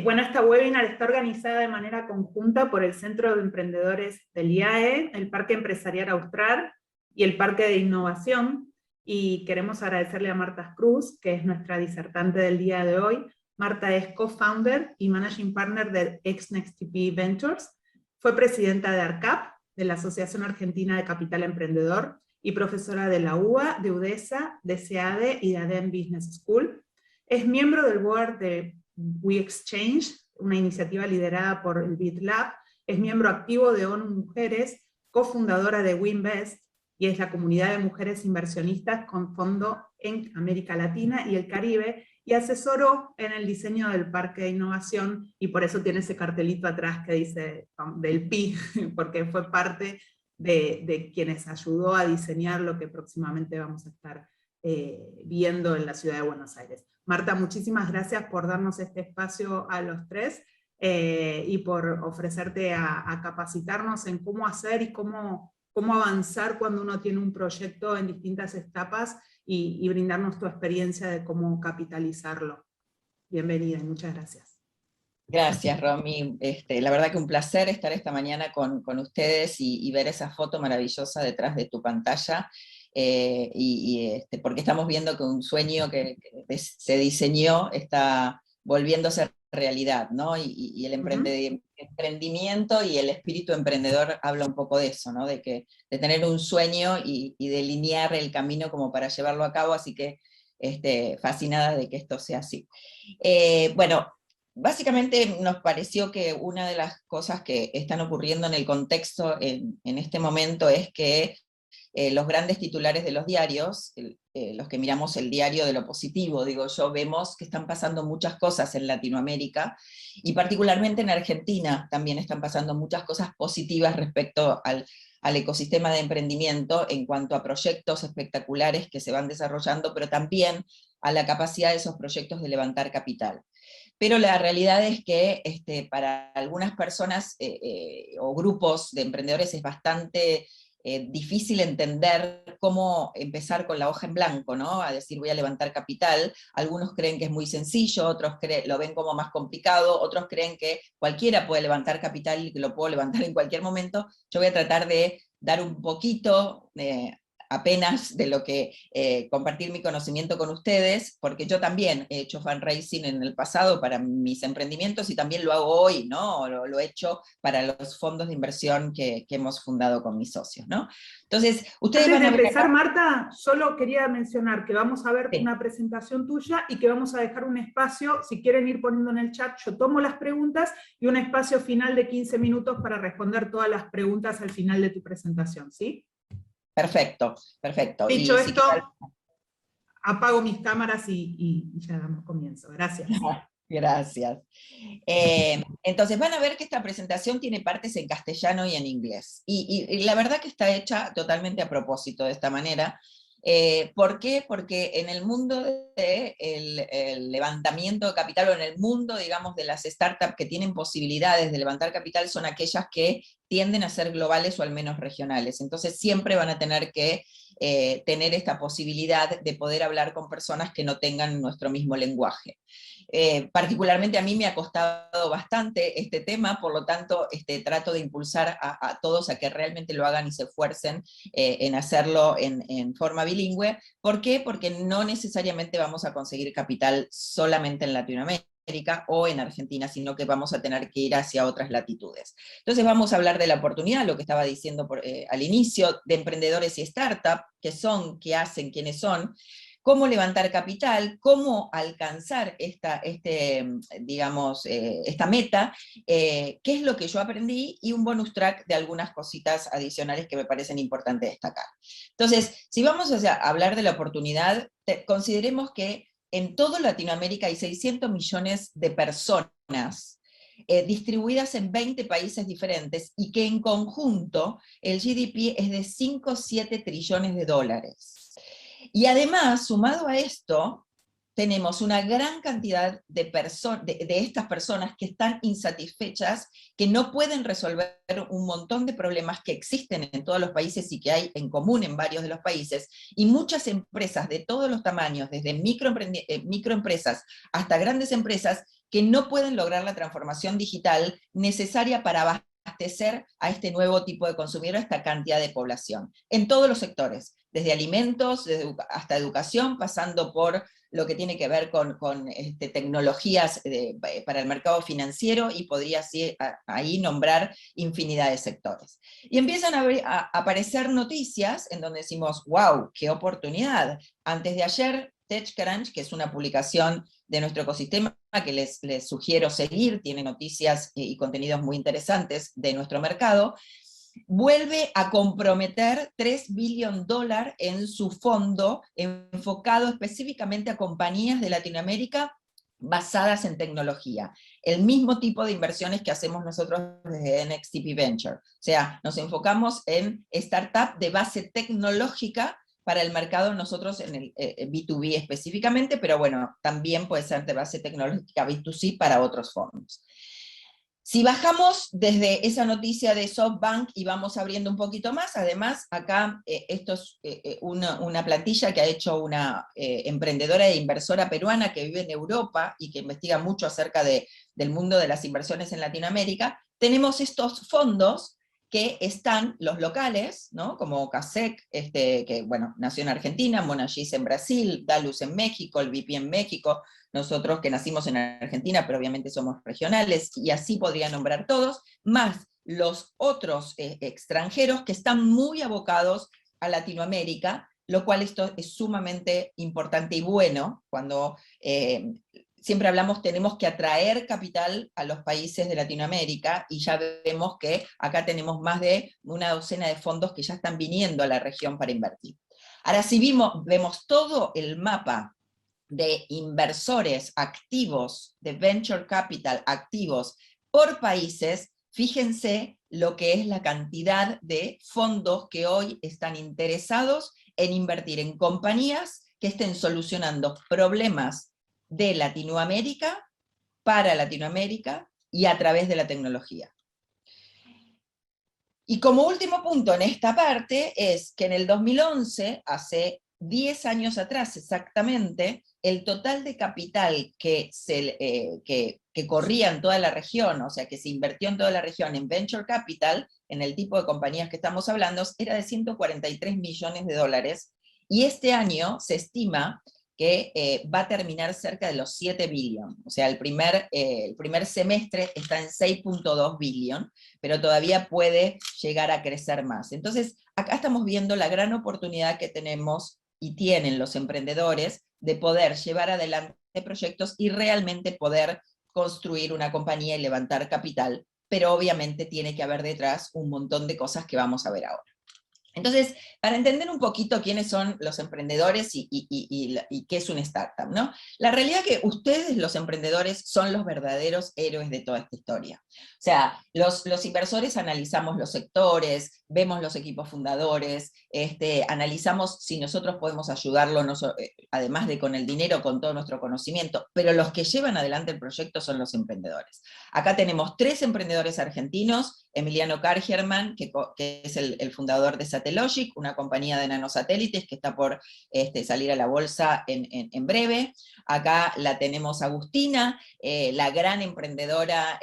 Bueno, esta webinar está organizada de manera conjunta por el Centro de Emprendedores del IAE, el Parque Empresarial Austral y el Parque de Innovación, y queremos agradecerle a Marta Cruz, que es nuestra disertante del día de hoy. Marta es co-founder y managing partner de XNextTP Ventures, fue presidenta de ARCAP, de la Asociación Argentina de Capital Emprendedor, y profesora de la UBA, de UDESA, de SEADE y de ADEM Business School. Es miembro del board de We Exchange, una iniciativa liderada por el BitLab, es miembro activo de ONU Mujeres, cofundadora de WeInvest, y es la comunidad de mujeres inversionistas con fondo en América Latina y el Caribe, y asesoró en el diseño del Parque de Innovación, y por eso tiene ese cartelito atrás que dice del PI, porque fue parte de quienes ayudó a diseñar lo que próximamente vamos a estar viendo en la ciudad de Buenos Aires. Marta, muchísimas gracias por darnos este espacio a los tres y por ofrecerte a capacitarnos en cómo hacer y cómo avanzar cuando uno tiene un proyecto en distintas etapas y brindarnos tu experiencia de cómo capitalizarlo. Bienvenida y muchas gracias. Gracias, Romy. La verdad que un placer estar esta mañana con ustedes y ver esa foto maravillosa detrás de tu pantalla. Porque estamos viendo que un sueño que se diseñó está volviéndose realidad, ¿no? Y el emprendimiento y el espíritu emprendedor habla un poco de eso, ¿no? De tener un sueño y delinear el camino como para llevarlo a cabo, así que fascinada de que esto sea así. Bueno, básicamente nos pareció que una de las cosas que están ocurriendo en el contexto en este momento es que los grandes titulares de los diarios, los que miramos el diario de lo positivo, digo yo, vemos que están pasando muchas cosas en Latinoamérica, y particularmente en Argentina también están pasando muchas cosas positivas respecto al ecosistema de emprendimiento en cuanto a proyectos espectaculares que se van desarrollando, pero también a la capacidad de esos proyectos de levantar capital. Pero la realidad es que para algunas personas o grupos de emprendedores es bastante difícil entender cómo empezar con la hoja en blanco, ¿no? A decir voy a levantar capital. Algunos creen que es muy sencillo, otros lo ven como más complicado, otros creen que cualquiera puede levantar capital y que lo puedo levantar en cualquier momento. Yo voy a tratar de dar un poquito apenas de lo que compartir mi conocimiento con ustedes, porque yo también he hecho fundraising en el pasado para mis emprendimientos y también lo hago hoy, ¿no? Lo he hecho para los fondos de inversión que hemos fundado con mis socios, ¿no? Entonces, ustedes Antes van de a ver empezar, acá. Marta, solo quería mencionar que vamos a ver Sí. una presentación tuya y que vamos a dejar un espacio, si quieren ir poniendo en el chat, yo tomo las preguntas, y un espacio final de 15 minutos para responder todas las preguntas al final de tu presentación, ¿sí? Perfecto, perfecto. Dicho Y si esto, apago mis cámaras y ya damos comienzo. Gracias. Gracias. Entonces van a ver que esta presentación tiene partes en castellano y en inglés. Y la verdad que está hecha totalmente a propósito de esta manera. ¿Por qué? Porque en el mundo del levantamiento de capital, o en el mundo, digamos, de las startups que tienen posibilidades de levantar capital, son aquellas que tienden a ser globales o al menos regionales. Entonces siempre van a tener que tener esta posibilidad de poder hablar con personas que no tengan nuestro mismo lenguaje. Particularmente a mí me ha costado bastante este tema, por lo tanto trato de impulsar a todos a que realmente lo hagan y se esfuercen en hacerlo en forma bilingüe. ¿Por qué? Porque no necesariamente vamos a conseguir capital solamente en Latinoamérica o en Argentina, sino que vamos a tener que ir hacia otras latitudes. Entonces vamos a hablar de la oportunidad, lo que estaba diciendo al inicio, de emprendedores y startups, qué son, qué hacen, quiénes son, cómo levantar capital, cómo alcanzar esta meta, qué es lo que yo aprendí, y un bonus track de algunas cositas adicionales que me parecen importantes destacar. Entonces, si vamos a hablar de la oportunidad, consideremos que en toda Latinoamérica hay 600 millones de personas distribuidas en 20 países diferentes, y que en conjunto el GDP es de 5 o 7 trillones de dólares. Y además, sumado a esto, tenemos una gran cantidad de estas personas que están insatisfechas, que no pueden resolver un montón de problemas que existen en todos los países y que hay en común en varios de los países, y muchas empresas de todos los tamaños, desde microempresas hasta grandes empresas, que no pueden lograr la transformación digital necesaria para abastecer a este nuevo tipo de consumidor, a esta cantidad de población, en todos los sectores, desde alimentos hasta educación, pasando por lo que tiene que ver con tecnologías para el mercado financiero, y podría así, ahí nombrar infinidad de sectores. Y empiezan a aparecer noticias en donde decimos, wow, qué oportunidad. Antes de ayer, TechCrunch, que es una publicación de nuestro ecosistema que les sugiero seguir, tiene noticias y contenidos muy interesantes de nuestro mercado, vuelve a comprometer $3 billion en su fondo, enfocado específicamente a compañías de Latinoamérica basadas en tecnología. El mismo tipo de inversiones que hacemos nosotros desde NXTP Venture. O sea, nos enfocamos en startup de base tecnológica para el mercado, nosotros en el B2B específicamente, pero bueno, también puede ser de base tecnológica B2C para otros fondos. Si bajamos desde esa noticia de SoftBank y vamos abriendo un poquito más, además acá esto es una plantilla que ha hecho una emprendedora e inversora peruana que vive en Europa y que investiga mucho acerca del mundo de las inversiones en Latinoamérica. Tenemos estos fondos que están los locales, ¿no? Como CASEC, que bueno, nació en Argentina, Monagis en Brasil, Dalus en México, el VP en México, nosotros que nacimos en Argentina, pero obviamente somos regionales, y así podría nombrar todos, más los otros extranjeros que están muy abocados a Latinoamérica, lo cual esto es sumamente importante y bueno, cuando siempre hablamos, tenemos que atraer capital a los países de Latinoamérica, y ya vemos que acá tenemos más de una docena de fondos que ya están viniendo a la región para invertir. Ahora, si vemos todo el mapa de inversores activos, de venture capital activos por países, fíjense lo que es la cantidad de fondos que hoy están interesados en invertir en compañías que estén solucionando problemas de Latinoamérica, para Latinoamérica y a través de la tecnología. Y como último punto en esta parte es que en el 2011, hace 10 años atrás exactamente, el total de capital que corría en toda la región, o sea, que se invirtió en toda la región en venture capital, en el tipo de compañías que estamos hablando, era de $143 millones, y este año se estima que va a terminar cerca de los 7 billion, o sea, el primer semestre está en 6.2 billion, pero todavía puede llegar a crecer más. Entonces, acá estamos viendo la gran oportunidad que tenemos y tienen los emprendedores de poder llevar adelante proyectos y realmente poder construir una compañía y levantar capital, pero obviamente tiene que haber detrás un montón de cosas que vamos a ver ahora. Entonces, para entender un poquito quiénes son los emprendedores y qué es una startup, ¿no? La realidad es que ustedes, los emprendedores, son los verdaderos héroes de toda esta historia. O sea, los inversores analizamos los sectores, vemos los equipos fundadores, analizamos si nosotros podemos ayudarlo, además de con el dinero, con todo nuestro conocimiento, pero los que llevan adelante el proyecto son los emprendedores. Acá tenemos 3 emprendedores argentinos: Emiliano Kargerman, que es el fundador de Satellogic, una compañía de nanosatélites que está por salir a la bolsa en breve. Acá la tenemos Agustina, la gran emprendedora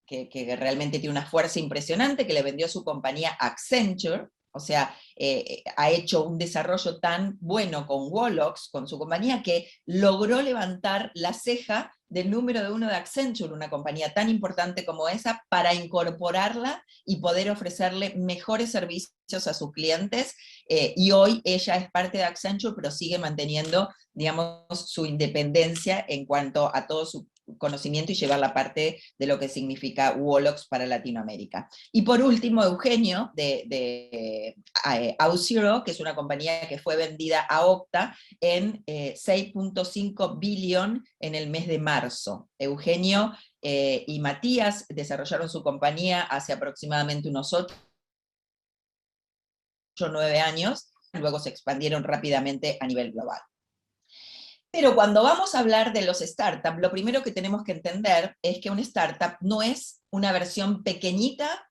que realmente tiene una fuerza impresionante, que le vendió su compañía a Accenture. O sea, ha hecho un desarrollo tan bueno con Wolox, con su compañía, que logró levantar la ceja del número 1 de Accenture, una compañía tan importante como esa, para incorporarla y poder ofrecerle mejores servicios a sus clientes, y hoy ella es parte de Accenture, pero sigue manteniendo, digamos, su independencia en cuanto a todo su conocimiento y llevar la parte de lo que significa Wolox para Latinoamérica. Y por último, Eugenio, de Auth0, que es una compañía que fue vendida a Okta en 6.5 billion en el mes de marzo. Eugenio y Matías desarrollaron su compañía hace aproximadamente unos 8 o 9 años, luego se expandieron rápidamente a nivel global. Pero cuando vamos a hablar de los startups, lo primero que tenemos que entender es que una startup no es una versión pequeñita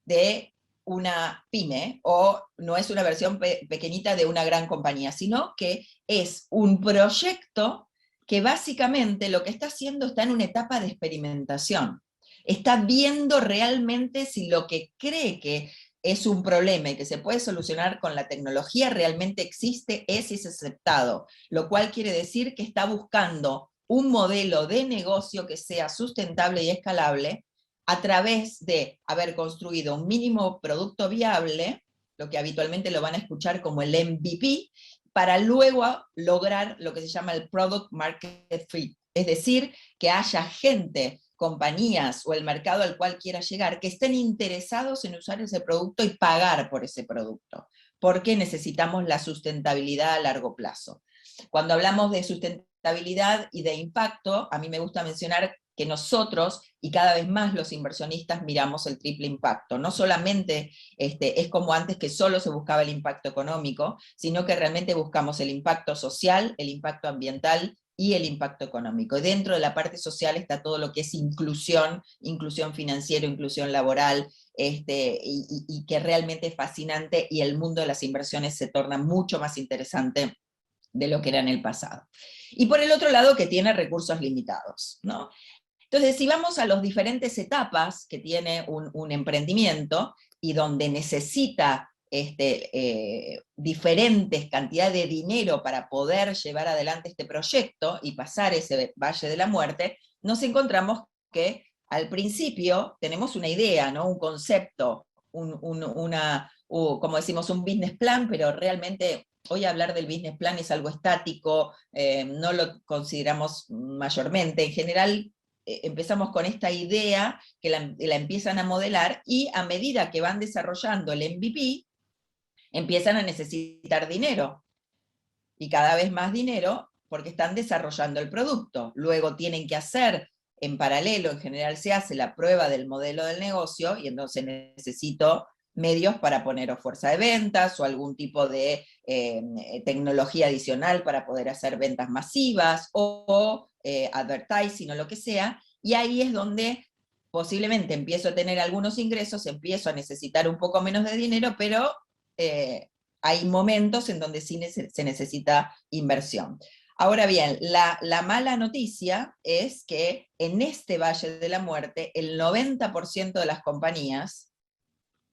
de una pyme, o no es una versión pequeñita de una gran compañía, sino que es un proyecto que básicamente lo que está haciendo está en una etapa de experimentación. Está viendo realmente si lo que cree que es un problema y que se puede solucionar con la tecnología realmente existe, es y es aceptado, lo cual quiere decir que está buscando un modelo de negocio que sea sustentable y escalable a través de haber construido un mínimo producto viable, lo que habitualmente lo van a escuchar como el MVP, para luego lograr lo que se llama el Product Market Fit, es decir, que haya gente, compañías o el mercado al cual quiera llegar, que estén interesados en usar ese producto y pagar por ese producto, porque necesitamos la sustentabilidad a largo plazo. Cuando hablamos de sustentabilidad y de impacto, a mí me gusta mencionar que nosotros, y cada vez más los inversionistas, miramos el triple impacto. No solamente es como antes que solo se buscaba el impacto económico, sino que realmente buscamos el impacto social, el impacto ambiental y el impacto económico. Y dentro de la parte social está todo lo que es inclusión, inclusión financiera, inclusión laboral, y que realmente es fascinante, y el mundo de las inversiones se torna mucho más interesante de lo que era en el pasado. Y por el otro lado, que tiene recursos limitados, ¿no? Entonces, si vamos a las diferentes etapas que tiene un emprendimiento, y donde necesita diferentes cantidades de dinero para poder llevar adelante este proyecto y pasar ese valle de la muerte, nos encontramos que al principio tenemos una idea, ¿no? Un concepto, como decimos, un business plan, pero realmente hoy hablar del business plan es algo estático, no lo consideramos mayormente. En general, empezamos con esta idea que la empiezan a modelar, y a medida que van desarrollando el MVP, empiezan a necesitar dinero, y cada vez más dinero, porque están desarrollando el producto. Luego tienen que hacer, en paralelo, en general se hace la prueba del modelo del negocio, y entonces necesito medios para poner o fuerza de ventas, o algún tipo de tecnología adicional para poder hacer ventas masivas, o advertising o lo que sea, y ahí es donde posiblemente empiezo a tener algunos ingresos, empiezo a necesitar un poco menos de dinero, pero hay momentos en donde sí se necesita inversión. Ahora bien, la mala noticia es que en este valle de la muerte, el 90% de las compañías,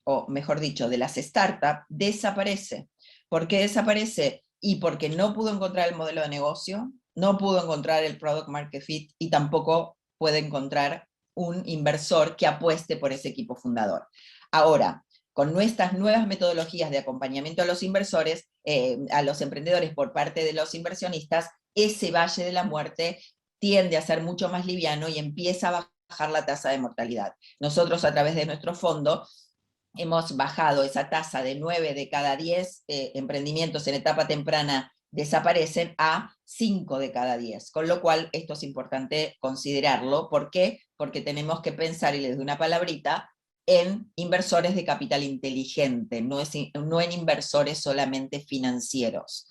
o mejor dicho, de las startups, desaparece. ¿Por qué desaparece? Y porque no pudo encontrar el modelo de negocio, no pudo encontrar el product market fit, y tampoco puede encontrar un inversor que apueste por ese equipo fundador. Ahora, con nuestras nuevas metodologías de acompañamiento a los inversores, a los emprendedores por parte de los inversionistas, ese valle de la muerte tiende a ser mucho más liviano y empieza a bajar la tasa de mortalidad. Nosotros, a través de nuestro fondo, hemos bajado esa tasa de 9 de cada 10 emprendimientos en etapa temprana desaparecen a 5 de cada 10, con lo cual esto es importante considerarlo. ¿Por qué? Porque tenemos que pensar, y les doy una palabrita, en inversores de capital inteligente, no en inversores solamente financieros.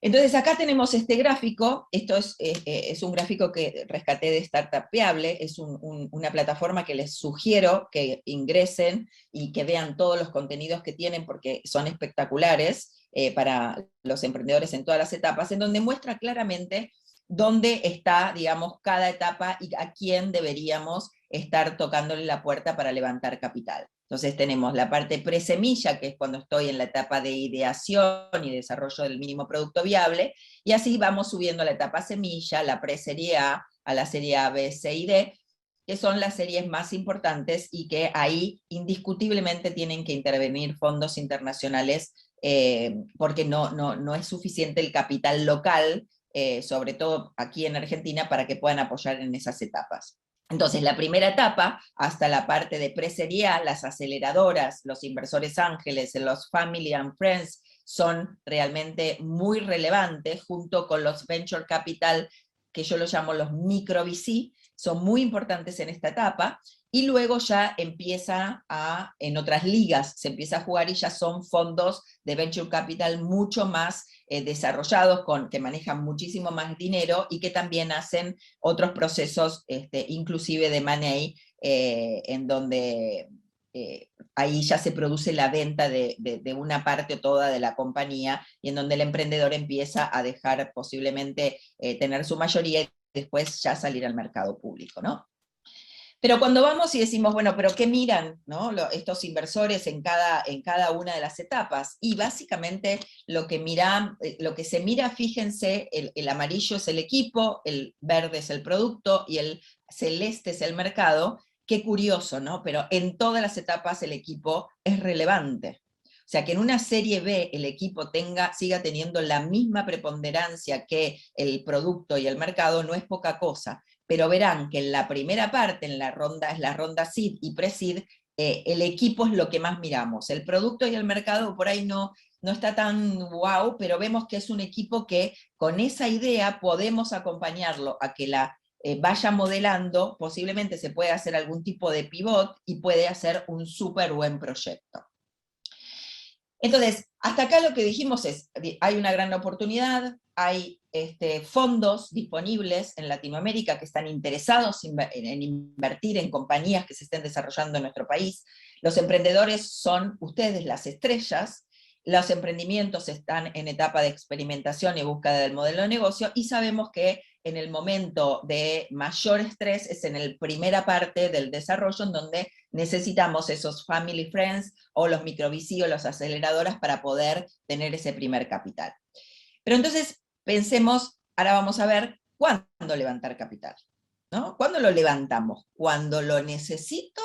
Entonces acá tenemos este gráfico. Esto es un gráfico que rescaté de Startupeable, es una plataforma que les sugiero que ingresen y que vean todos los contenidos que tienen, porque son espectaculares para los emprendedores en todas las etapas, en donde muestra claramente dónde está, digamos, cada etapa y a quién deberíamos estar tocándole la puerta para levantar capital. Entonces tenemos la parte presemilla, que es cuando estoy en la etapa de ideación y desarrollo del mínimo producto viable, y así vamos subiendo a la etapa semilla, la preserie A la serie A, B, C y D, que son las series más importantes, y que ahí indiscutiblemente tienen que intervenir fondos internacionales, porque no es suficiente el capital local, sobre todo aquí en Argentina, para que puedan apoyar en esas etapas. Entonces, la primera etapa, hasta la parte de pre-serie A, las aceleradoras, los inversores ángeles, los family and friends, son realmente muy relevantes, junto con los venture capital, que yo los llamo los micro VC, son muy importantes en esta etapa, y luego ya empieza en otras ligas, se empieza a jugar, y ya son fondos de venture capital mucho más desarrollados, que manejan muchísimo más dinero, y que también hacen otros procesos, inclusive de money, en donde ahí ya se produce la venta de una parte o toda de la compañía, y en donde el emprendedor empieza a dejar posiblemente tener su mayoría y después ya salir al mercado público, ¿no? Pero cuando vamos y decimos, bueno, pero ¿qué miran, ¿no? Estos inversores en cada una de las etapas? Y básicamente lo que se mira, fíjense, el amarillo es el equipo, el verde es el producto y el celeste es el mercado. Qué curioso, ¿no? Pero en todas las etapas el equipo es relevante. O sea, que en una serie B el equipo siga teniendo la misma preponderancia que el producto y el mercado no es poca cosa. Pero verán que en la primera parte, es la ronda seed y pre-seed, el equipo es lo que más miramos. El producto y el mercado por ahí no está tan wow, pero vemos que es un equipo que con esa idea podemos acompañarlo a que vaya modelando, posiblemente se puede hacer algún tipo de pivot y puede hacer un súper buen proyecto. Entonces, hasta acá lo que dijimos es, hay una gran oportunidad, hay fondos disponibles en Latinoamérica que están interesados en invertir en compañías que se estén desarrollando en nuestro país. Los emprendedores son ustedes las estrellas, los emprendimientos están en etapa de experimentación y búsqueda del modelo de negocio, y sabemos que en el momento de mayor estrés es en la primera parte del desarrollo, en donde necesitamos esos family friends o los micro VC o las aceleradoras para poder tener ese primer capital. Pero entonces pensemos, ahora vamos a ver cuándo levantar capital, ¿no? ¿Cuándo lo levantamos? ¿Cuando lo necesito?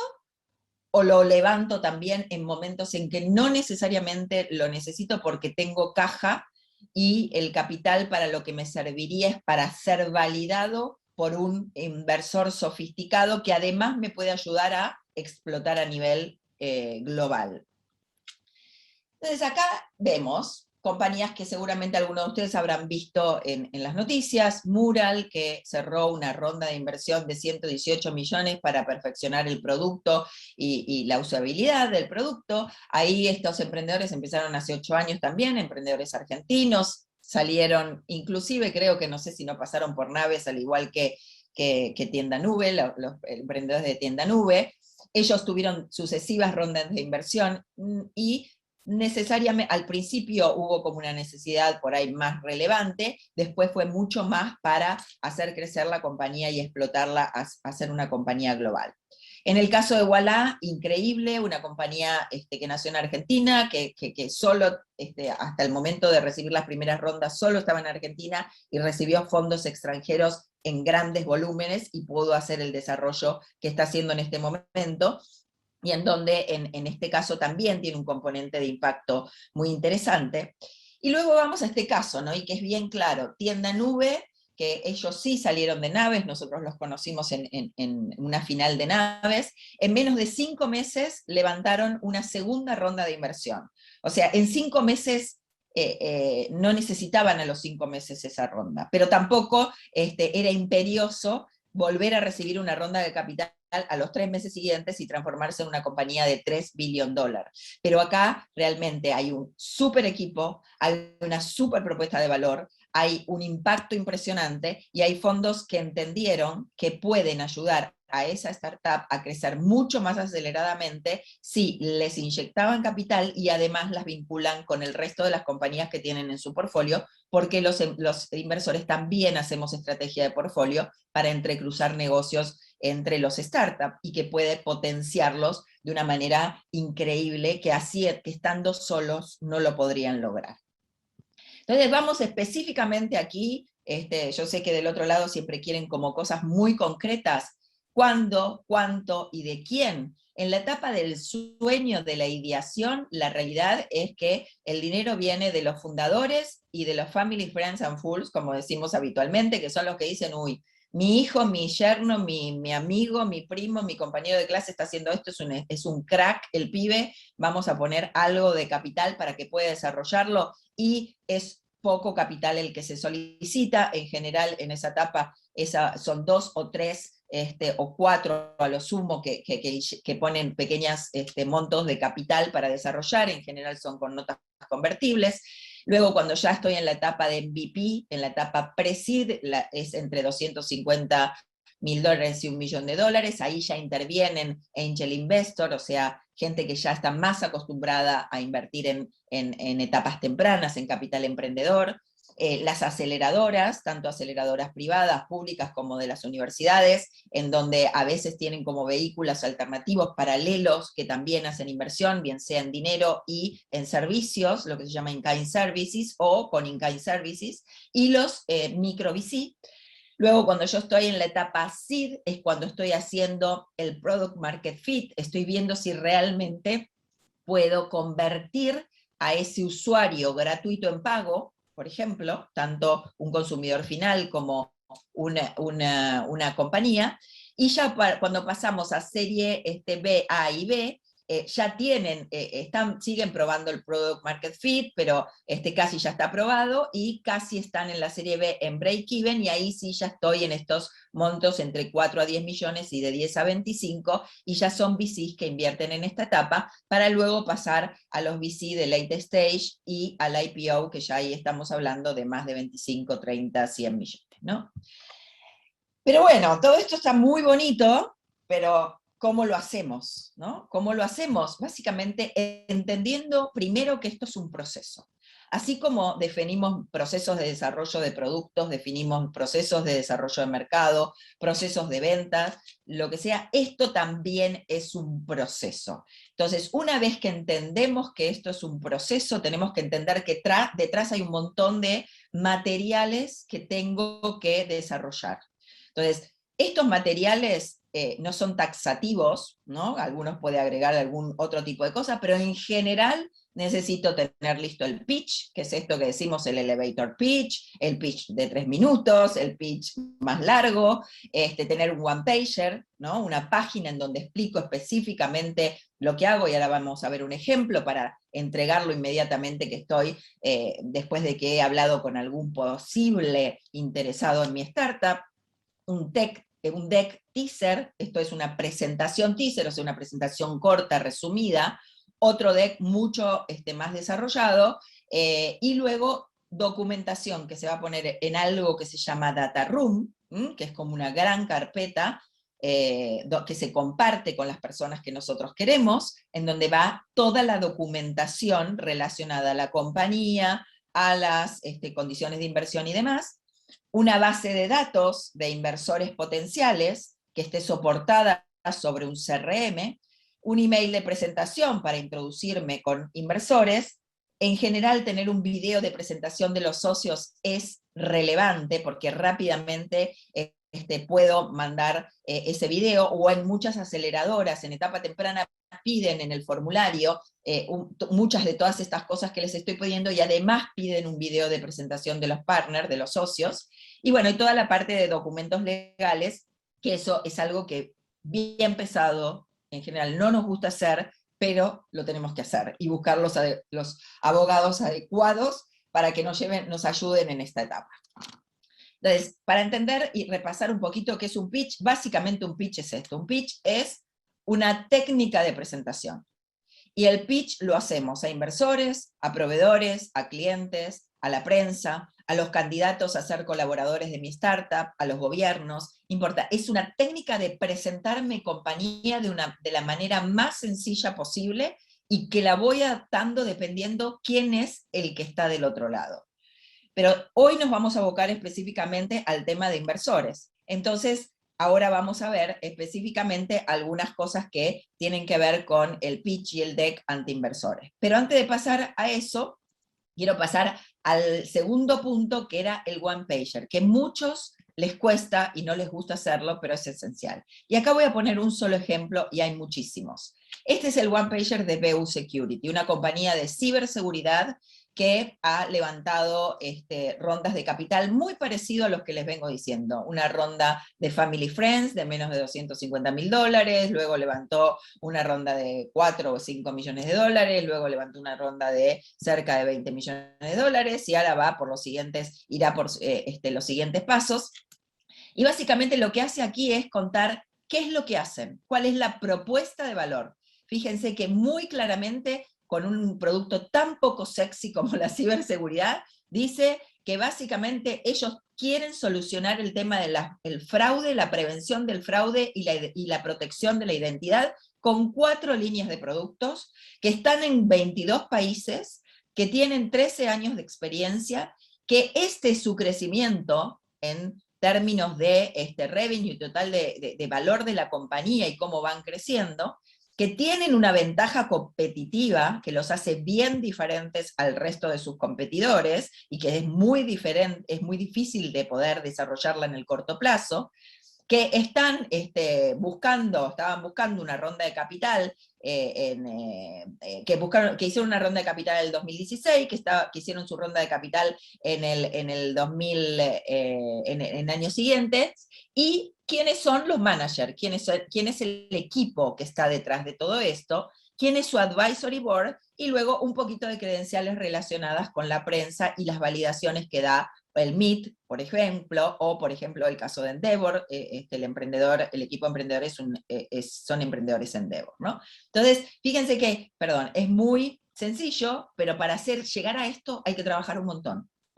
¿O lo levanto también en momentos en que no necesariamente lo necesito porque tengo caja y el capital para lo que me serviría es para ser validado por un inversor sofisticado que además me puede ayudar a explotar a nivel global? Entonces acá vemos compañías que seguramente algunos de ustedes habrán visto en las noticias. Mural, que cerró una ronda de inversión de 118 millones para perfeccionar el producto y la usabilidad del producto. Ahí estos emprendedores empezaron hace 8 años también, emprendedores argentinos, salieron, inclusive creo que no sé si no pasaron por Naves, al igual que Tienda Nube, los emprendedores de Tienda Nube. Ellos tuvieron sucesivas rondas de inversión y necesariamente, al principio hubo como una necesidad por ahí más relevante, después fue mucho más para hacer crecer la compañía y explotarla a ser una compañía global. En el caso de Ualá, increíble, una compañía que nació en Argentina, que solo, hasta el momento de recibir las primeras rondas, solo estaba en Argentina y recibió fondos extranjeros en grandes volúmenes y pudo hacer el desarrollo que está haciendo en este momento, y en donde en este caso también tiene un componente de impacto muy interesante. Y luego vamos a este caso, ¿no? Y que es bien claro, Tienda Nube, que ellos sí salieron de Naves, nosotros los conocimos en una final de Naves, en menos de 5 meses levantaron una segunda ronda de inversión. O sea, en 5 meses no necesitaban a los 5 meses esa ronda, pero tampoco era imperioso volver a recibir una ronda de capital a los 3 meses siguientes y transformarse en una compañía de $3 billion. Pero acá realmente hay un súper equipo, hay una súper propuesta de valor, hay un impacto impresionante y hay fondos que entendieron que pueden ayudar a esa startup a crecer mucho más aceleradamente si les inyectaban capital y además las vinculan con el resto de las compañías que tienen en su portfolio, porque los inversores también hacemos estrategia de portfolio para entrecruzar negocios entre los startups y que puede potenciarlos de una manera increíble que así, que estando solos no lo podrían lograr. Entonces vamos específicamente aquí, yo sé que del otro lado siempre quieren como cosas muy concretas, cuándo, cuánto y de quién. En la etapa del sueño, de la ideación, la realidad es que el dinero viene de los fundadores y de los family, friends and fools, como decimos habitualmente, que son los que dicen, uy, mi hijo, mi yerno, mi amigo, mi primo, mi compañero de clase está haciendo esto, es un crack el pibe, vamos a poner algo de capital para que pueda desarrollarlo, y es poco capital el que se solicita. En general en esa etapa son 2 o 3 o 4 a lo sumo que ponen pequeños montos de capital para desarrollar, en general son con notas convertibles. Luego cuando ya estoy en la etapa de MVP, en la etapa pre-seed, es entre $250.000 y $1 millón, ahí ya intervienen angel investor, o sea, gente que ya está más acostumbrada a invertir en etapas tempranas, en capital emprendedor, las aceleradoras, tanto aceleradoras privadas, públicas, como de las universidades, en donde a veces tienen como vehículos alternativos paralelos que también hacen inversión, bien sea en dinero y en servicios, lo que se llama in-kind services, o con in-kind services, y los micro VC. Luego, cuando yo estoy en la etapa seed, es cuando estoy haciendo el product market fit, estoy viendo si realmente puedo convertir a ese usuario gratuito en pago, por ejemplo, tanto un consumidor final como una compañía, y ya cuando pasamos a serie B, A y B, ya tienen, siguen probando el product market fit, pero casi ya está aprobado, y casi están en la serie B en break-even, y ahí sí ya estoy en estos montos entre 4 a 10 millones y de 10 a 25, y ya son VCs que invierten en esta etapa, para luego pasar a los VC de late stage y al IPO, que ya ahí estamos hablando de más de 25, 30, 100 millones, ¿no? Pero bueno, todo esto está muy bonito, pero ¿cómo lo hacemos? ¿No? ¿Cómo lo hacemos? Básicamente entendiendo primero que esto es un proceso. Así como definimos procesos de desarrollo de productos, definimos procesos de desarrollo de mercado, procesos de ventas, lo que sea, esto también es un proceso. Entonces, una vez que entendemos que esto es un proceso, tenemos que entender que detrás hay un montón de materiales que tengo que desarrollar. Entonces, estos materiales no son taxativos, ¿no? Algunos puede agregar algún otro tipo de cosa, pero en general necesito tener listo el pitch, que es esto que decimos el elevator pitch, el pitch de 3 minutos, el pitch más largo, tener un one-pager, ¿no? Una página en donde explico específicamente lo que hago, y ahora vamos a ver un ejemplo para entregarlo inmediatamente que estoy, después de que he hablado con algún posible interesado en mi startup. Un deck teaser, esto es una presentación teaser, o sea, una presentación corta, resumida, otro deck mucho más desarrollado, y luego documentación que se va a poner en algo que se llama Data Room, que es como una gran carpeta que se comparte con las personas que nosotros queremos, en donde va toda la documentación relacionada a la compañía, a las condiciones de inversión y demás, una base de datos de inversores potenciales que esté soportada sobre un CRM, un email de presentación para introducirme con inversores. En general, tener un video de presentación de los socios es relevante porque rápidamente puedo mandar ese video, o en muchas aceleradoras en etapa temprana piden en el formulario muchas de todas estas cosas que les estoy pidiendo, y además piden un video de presentación de los partners, de los socios, y bueno, y toda la parte de documentos legales, que eso es algo que bien pesado, en general no nos gusta hacer, pero lo tenemos que hacer, y buscar los abogados adecuados para que nos ayuden en esta etapa. Entonces, para entender y repasar un poquito qué es un pitch, básicamente un pitch es esto. Un pitch es una técnica de presentación. Y el pitch lo hacemos a inversores, a proveedores, a clientes, a la prensa, a los candidatos a ser colaboradores de mi startup, a los gobiernos. Importa, es una técnica de presentar mi compañía de la manera más sencilla posible, y que la voy adaptando dependiendo quién es el que está del otro lado. Pero hoy nos vamos a abocar específicamente al tema de inversores. Entonces, ahora vamos a ver específicamente algunas cosas que tienen que ver con el pitch y el deck ante inversores. Pero antes de pasar a eso, quiero pasar al segundo punto, que era el one-pager, que a muchos les cuesta y no les gusta hacerlo, pero es esencial. Y acá voy a poner un solo ejemplo, y hay muchísimos. Este es el one-pager de BU Security, una compañía de ciberseguridad que ha levantado rondas de capital muy parecido a los que les vengo diciendo. Una ronda de Family Friends de menos de $250.000, luego levantó una ronda de 4 o 5 millones de dólares, luego levantó una ronda de cerca de 20 millones de dólares, y ahora va por irá por los siguientes pasos. Y básicamente lo que hace aquí es contar qué es lo que hacen, cuál es la propuesta de valor. Fíjense que muy claramente, con un producto tan poco sexy como la ciberseguridad, dice que básicamente ellos quieren solucionar el tema del fraude, la prevención del fraude y la protección de la identidad con 4 líneas de productos, que están en 22 países, que tienen 13 años de experiencia, que este es su crecimiento en términos de revenue total de valor de la compañía y cómo van creciendo, que tienen una ventaja competitiva que los hace bien diferentes al resto de sus competidores y que es muy difícil de poder desarrollarla en el corto plazo, que estaban buscando una ronda de capital, que hicieron una ronda de capital en el 2016, que hicieron su ronda de capital en el 2000, en años siguientes, y quiénes son los managers, quién es el equipo que está detrás de todo esto, quién es su advisory board, y luego un poquito de credenciales relacionadas con la prensa y las validaciones que da el MIT, por ejemplo, o por ejemplo el caso de Endeavor, el equipo de emprendedores son emprendedores Endeavor, ¿no? Entonces, fíjense que, perdón, es muy sencillo, pero para llegar a esto hay que trabajar un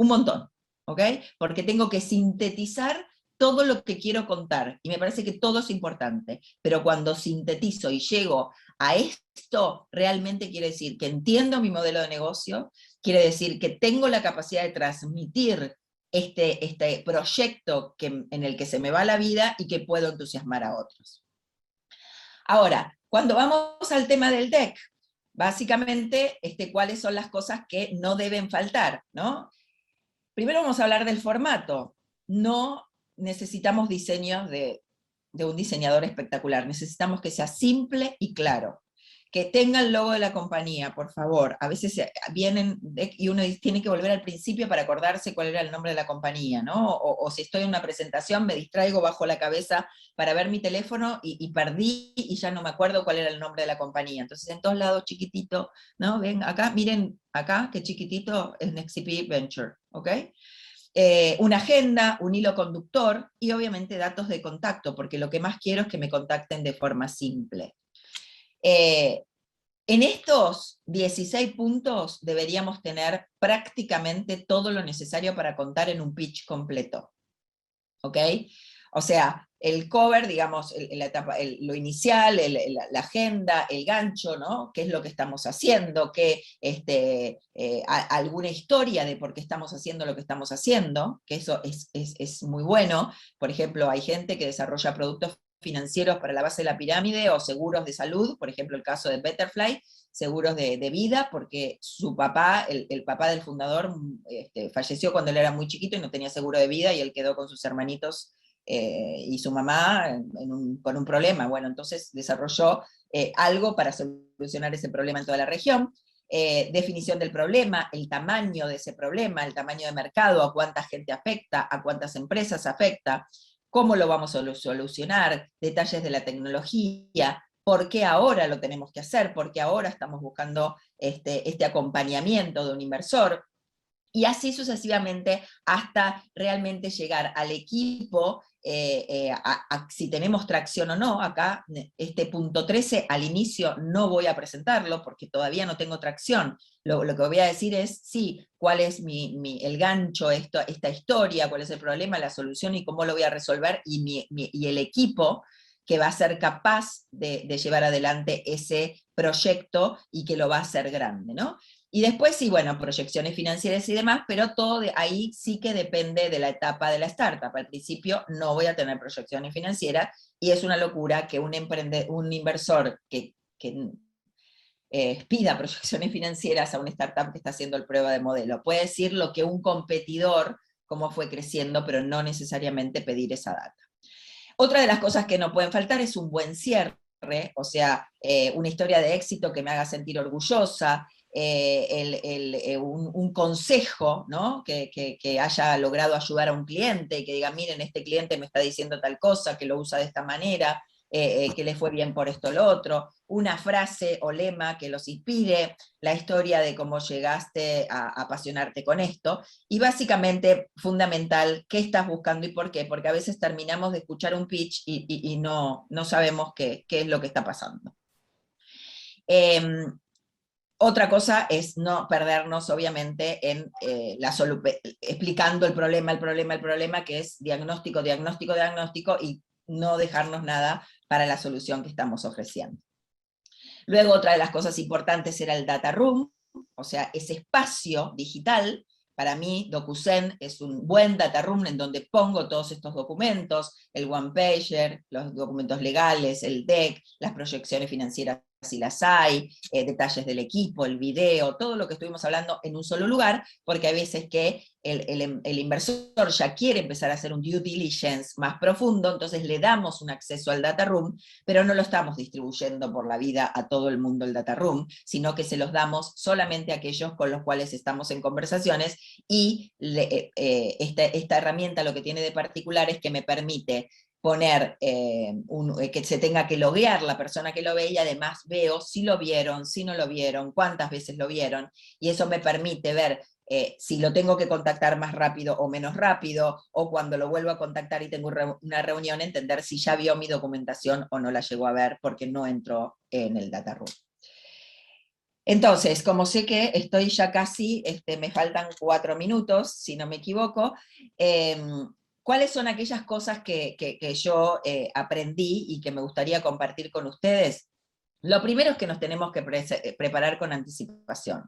montón, ¿ok? Porque tengo que sintetizar todo lo que quiero contar, y me parece que todo es importante, pero cuando sintetizo y llego a esto, realmente quiere decir que entiendo mi modelo de negocio, quiere decir que tengo la capacidad de transmitir este proyecto en el que se me va la vida y que puedo entusiasmar a otros. Ahora, cuando vamos al tema del deck, básicamente, cuáles son las cosas que no deben faltar, ¿no? Primero vamos a hablar del formato. No necesitamos diseños de un diseñador espectacular, necesitamos que sea simple y claro. Que tenga el logo de la compañía, por favor. A veces vienen y uno tiene que volver al principio para acordarse cuál era el nombre de la compañía, ¿no? O si estoy en una presentación, me distraigo, bajo la cabeza para ver mi teléfono y perdí y ya no me acuerdo cuál era el nombre de la compañía. Entonces, en todos lados, chiquitito, ¿no? Ven acá, miren acá, qué chiquitito es Nextp Venture, ¿ok? Una agenda, un hilo conductor y obviamente datos de contacto, porque lo que más quiero es que me contacten de forma simple. En estos 16 puntos deberíamos tener prácticamente todo lo necesario para contar en un pitch completo. ¿Ok? O sea, el cover, digamos, la etapa, lo inicial, la agenda, el gancho, ¿no? ¿Qué es lo que estamos haciendo? Alguna historia de por qué estamos haciendo lo que estamos haciendo, que eso es muy bueno. Por ejemplo, hay gente que desarrolla productos financieros para la base de la pirámide, o seguros de salud, por ejemplo el caso de Betterfly, seguros de vida, porque su papá, el papá del fundador, falleció cuando él era muy chiquito y no tenía seguro de vida, y él quedó con sus hermanitos y su mamá con un problema. Bueno, entonces desarrolló algo para solucionar ese problema en toda la región. Definición del problema, el tamaño de ese problema, el tamaño de mercado, a cuánta gente afecta, a cuántas empresas afecta, cómo lo vamos a solucionar, detalles de la tecnología, por qué ahora lo tenemos que hacer, por qué ahora estamos buscando este acompañamiento de un inversor, y así sucesivamente hasta realmente llegar al equipo, si tenemos tracción o no. Acá, este punto 13, al inicio no voy a presentarlo porque todavía no tengo tracción. Lo que voy a decir es, sí, cuál es el gancho, esta historia, cuál es el problema, la solución y cómo lo voy a resolver, y el equipo que va a ser capaz de llevar adelante ese proyecto y que lo va a hacer grande, ¿no? Y después sí, bueno, proyecciones financieras y demás, pero todo ahí sí que depende de la etapa de la startup. Al principio no voy a tener proyecciones financieras, y es una locura que un inversor que pida proyecciones financieras a una startup que está haciendo el prueba de modelo. Puede decir lo que un competidor, cómo fue creciendo, pero no necesariamente pedir esa data. Otra de las cosas que no pueden faltar es un buen cierre, o sea, una historia de éxito que me haga sentir orgullosa, un consejo, ¿no? que haya logrado ayudar a un cliente, y que diga, miren, este cliente me está diciendo tal cosa, que lo usa de esta manera, que le fue bien por esto o lo otro, una frase o lema que los inspire, la historia de cómo llegaste a apasionarte con esto, y básicamente, fundamental, qué estás buscando y por qué, porque a veces terminamos de escuchar un pitch y no sabemos qué es lo que está pasando. Otra cosa es no perdernos, obviamente, en explicando el problema, que es diagnóstico, diagnóstico, diagnóstico, y no dejarnos nada para la solución que estamos ofreciendo. Luego otra de las cosas importantes era el data room, o sea, ese espacio digital. Para mí, DocuSend es un buen data room en donde pongo todos estos documentos, el one pager, los documentos legales, el deck, las proyecciones financieras si las hay, detalles del equipo, el video, todo lo que estuvimos hablando en un solo lugar, porque hay veces que el inversor ya quiere empezar a hacer un due diligence más profundo, entonces le damos un acceso al data room, pero no lo estamos distribuyendo por la vida a todo el mundo el data room, sino que se los damos solamente a aquellos con los cuales estamos en conversaciones, y esta herramienta lo que tiene de particular es que me permite poner que se tenga que loguear la persona que lo ve, y además veo si lo vieron, si no lo vieron, cuántas veces lo vieron, y eso me permite ver si lo tengo que contactar más rápido o menos rápido, o cuando lo vuelvo a contactar y tengo una reunión, entender si ya vio mi documentación o no la llegó a ver porque no entró en el data room. Entonces, como sé que estoy ya casi, me faltan 4 minutos, si no me equivoco, ¿cuáles son aquellas cosas que yo aprendí y que me gustaría compartir con ustedes? Lo primero es que nos tenemos que preparar con anticipación.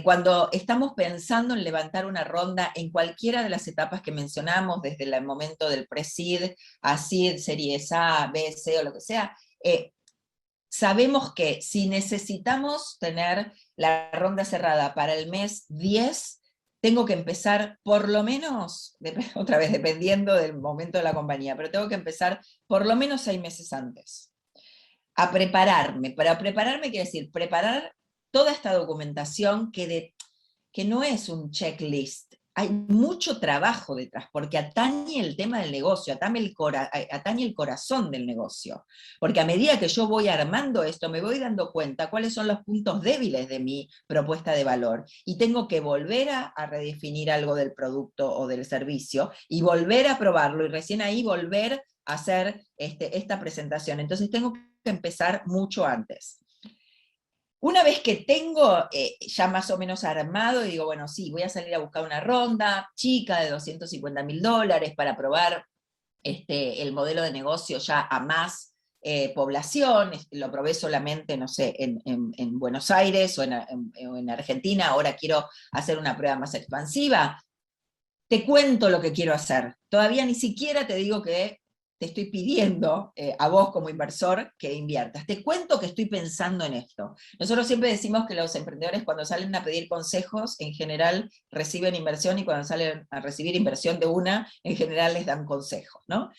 Cuando estamos pensando en levantar una ronda en cualquiera de las etapas que mencionamos, desde el momento del pre-seed a seed, series A, B, C o lo que sea, sabemos que si necesitamos tener la ronda cerrada para el mes 10, tengo que empezar por lo menos, otra vez dependiendo del momento de la compañía, pero tengo que empezar por lo menos 6 meses antes a prepararme. Para prepararme quiere decir preparar toda esta documentación que no es un checklist. Hay mucho trabajo detrás, porque atañe el tema del negocio, atañe el corazón del negocio. Porque a medida que yo voy armando esto, me voy dando cuenta cuáles son los puntos débiles de mi propuesta de valor. Y tengo que volver a redefinir algo del producto o del servicio, y volver a probarlo, y recién ahí volver a hacer esta presentación. Entonces tengo que empezar mucho antes. Una vez que tengo ya más o menos armado, y digo, bueno, sí, voy a salir a buscar una ronda chica de $250.000 para probar el modelo de negocio ya a más población, lo probé solamente, no sé, en Buenos Aires o en Argentina, ahora quiero hacer una prueba más expansiva. Te cuento lo que quiero hacer. Todavía ni siquiera te digo que te estoy pidiendo a vos como inversor que inviertas. Te cuento que estoy pensando en esto. Nosotros siempre decimos que los emprendedores, cuando salen a pedir consejos, en general reciben inversión, y cuando salen a recibir inversión de una, en general les dan consejos, ¿no?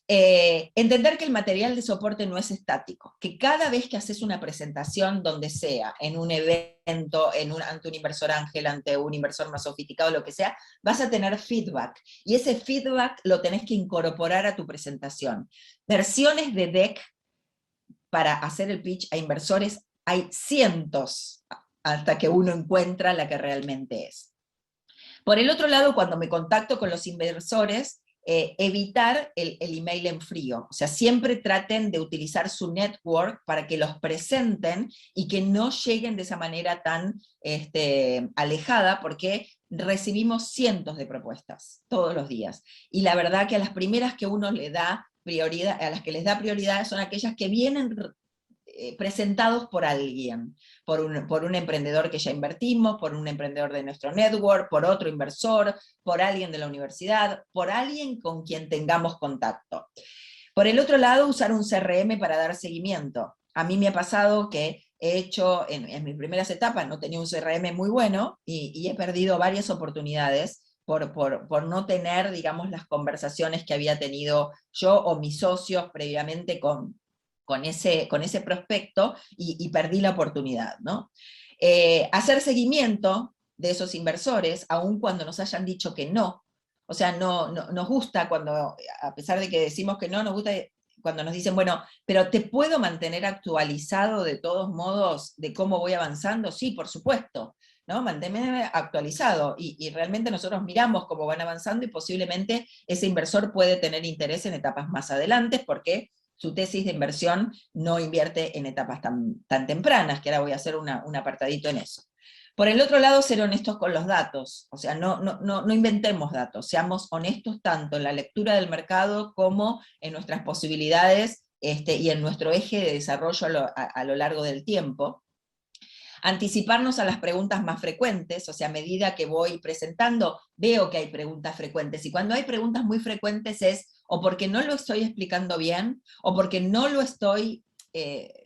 Entender que el material de soporte no es estático, que cada vez que haces una presentación, donde sea, en un evento, ante un inversor ángel, ante un inversor más sofisticado, lo que sea, vas a tener feedback, y ese feedback lo tenés que incorporar a tu presentación. Versiones de deck para hacer el pitch a inversores hay cientos, hasta que uno encuentra la que realmente es. Por el otro lado, cuando me contacto con los inversores, evitar el email en frío. O sea, siempre traten de utilizar su network para que los presenten y que no lleguen de esa manera tan alejada, porque recibimos cientos de propuestas todos los días. Y la verdad que a las primeras que uno le da prioridad, a las que les da prioridad, son aquellas que vienen presentados por alguien, por un emprendedor que ya invertimos, por un emprendedor de nuestro network, por otro inversor, por alguien de la universidad, por alguien con quien tengamos contacto. Por el otro lado, usar un CRM para dar seguimiento. A mí me ha pasado que he hecho, en mis primeras etapas, no tenía un CRM muy bueno, y he perdido varias oportunidades por no tener, digamos, las conversaciones que había tenido yo o mis socios previamente con ese prospecto, y perdí la oportunidad, ¿no? Hacer seguimiento de esos inversores, aun cuando nos hayan dicho que no. O sea, no nos gusta cuando, a pesar de que decimos que no, nos gusta cuando nos dicen, bueno, pero ¿te puedo mantener actualizado de todos modos de cómo voy avanzando? Sí, por supuesto, ¿no? Manténme actualizado, y realmente nosotros miramos cómo van avanzando, y posiblemente ese inversor puede tener interés en etapas más adelante, porque su tesis de inversión no invierte en etapas tan tempranas, que ahora voy a hacer un apartadito en eso. Por el otro lado, ser honestos con los datos, o sea, no inventemos datos, seamos honestos tanto en la lectura del mercado como en nuestras posibilidades y en nuestro eje de desarrollo a lo largo del tiempo. Anticiparnos a las preguntas más frecuentes, o sea, a medida que voy presentando, veo que hay preguntas frecuentes, y cuando hay preguntas muy frecuentes es o porque no lo estoy explicando bien, o porque no lo estoy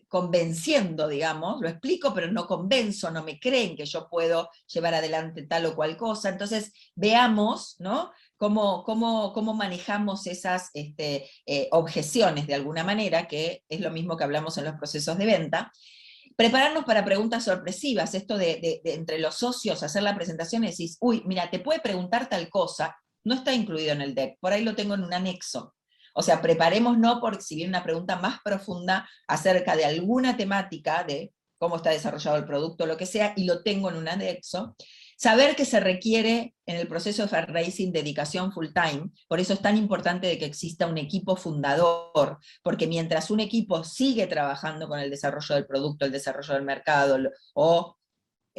convenciendo, digamos, lo explico pero no convenzo, no me creen que yo puedo llevar adelante tal o cual cosa. Entonces veamos, ¿no?, cómo manejamos esas objeciones de alguna manera, que es lo mismo que hablamos en los procesos de venta. Prepararnos para preguntas sorpresivas, esto de entre los socios hacer la presentación y decís, uy, mira, te puede preguntar tal cosa, no está incluido en el deck, por ahí lo tengo en un anexo. O sea, preparémonos por si viene una pregunta más profunda acerca de alguna temática, de cómo está desarrollado el producto, lo que sea, y lo tengo en un anexo. Saber que se requiere en el proceso de fundraising dedicación full time, por eso es tan importante de que exista un equipo fundador, porque mientras un equipo sigue trabajando con el desarrollo del producto, el desarrollo del mercado, o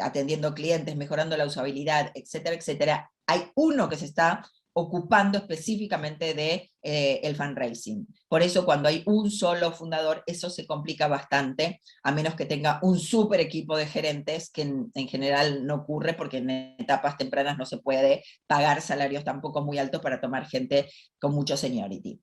atendiendo clientes, mejorando la usabilidad, etcétera, etcétera, hay uno que se está ocupando específicamente de el fundraising. Por eso cuando hay un solo fundador, eso se complica bastante, a menos que tenga un súper equipo de gerentes, que en general no ocurre, porque en etapas tempranas no se puede pagar salarios tampoco muy altos para tomar gente con mucho seniority.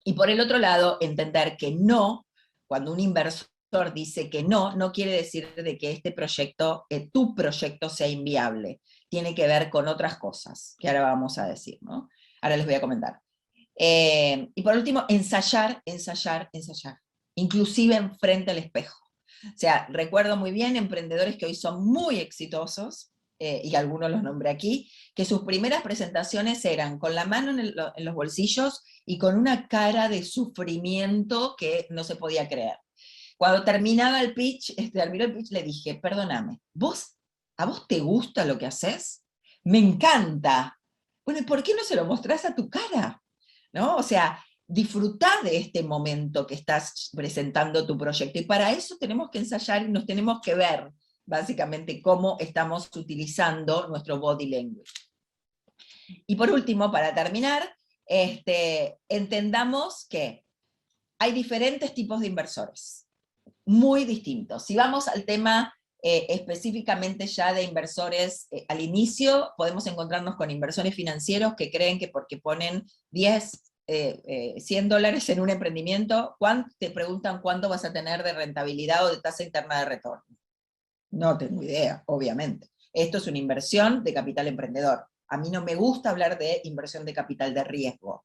Y por el otro lado, entender que no, cuando un inversor dice que no, no quiere decir de que este proyecto, tu proyecto sea inviable. Tiene que ver con otras cosas, que ahora vamos a decir, ¿no? Ahora les voy a comentar. Y por último, ensayar, ensayar, ensayar. Inclusive frente al espejo. O sea, recuerdo muy bien emprendedores que hoy son muy exitosos, y algunos los nombré aquí, que sus primeras presentaciones eran con la mano en los bolsillos y con una cara de sufrimiento que no se podía creer. Cuando terminaba el pitch, terminó el pitch, le dije, perdóname, ¿a vos te gusta lo que haces? Me encanta. Bueno, ¿y por qué no se lo mostrás a tu cara? ¿No? O sea, disfrutá de este momento que estás presentando tu proyecto. Y para eso tenemos que ensayar y nos tenemos que ver, básicamente, cómo estamos utilizando nuestro body language. Y por último, para terminar, entendamos que hay diferentes tipos de inversores, muy distintos. Si vamos al tema específicamente ya de inversores al inicio, podemos encontrarnos con inversores financieros que creen que porque ponen 10, $100 en un emprendimiento, te preguntan cuánto vas a tener de rentabilidad o de tasa interna de retorno. No tengo idea, obviamente. Esto es una inversión de capital emprendedor. A mí no me gusta hablar de inversión de capital de riesgo.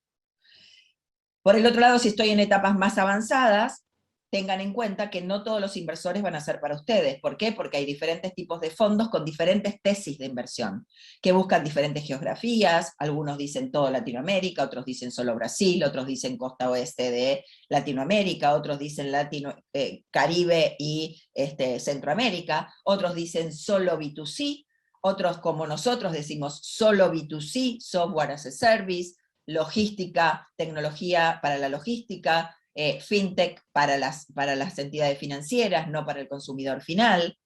Por el otro lado, si estoy en etapas más avanzadas, tengan en cuenta que no todos los inversores van a ser para ustedes. ¿Por qué? Porque hay diferentes tipos de fondos con diferentes tesis de inversión, que buscan diferentes geografías. Algunos dicen todo Latinoamérica, otros dicen solo Brasil, otros dicen costa oeste de Latinoamérica, otros dicen Caribe y Centroamérica, otros dicen solo B2C, otros como nosotros decimos solo B2C, software as a service, logística, tecnología para la logística, fintech para las entidades financieras, no para el consumidor final,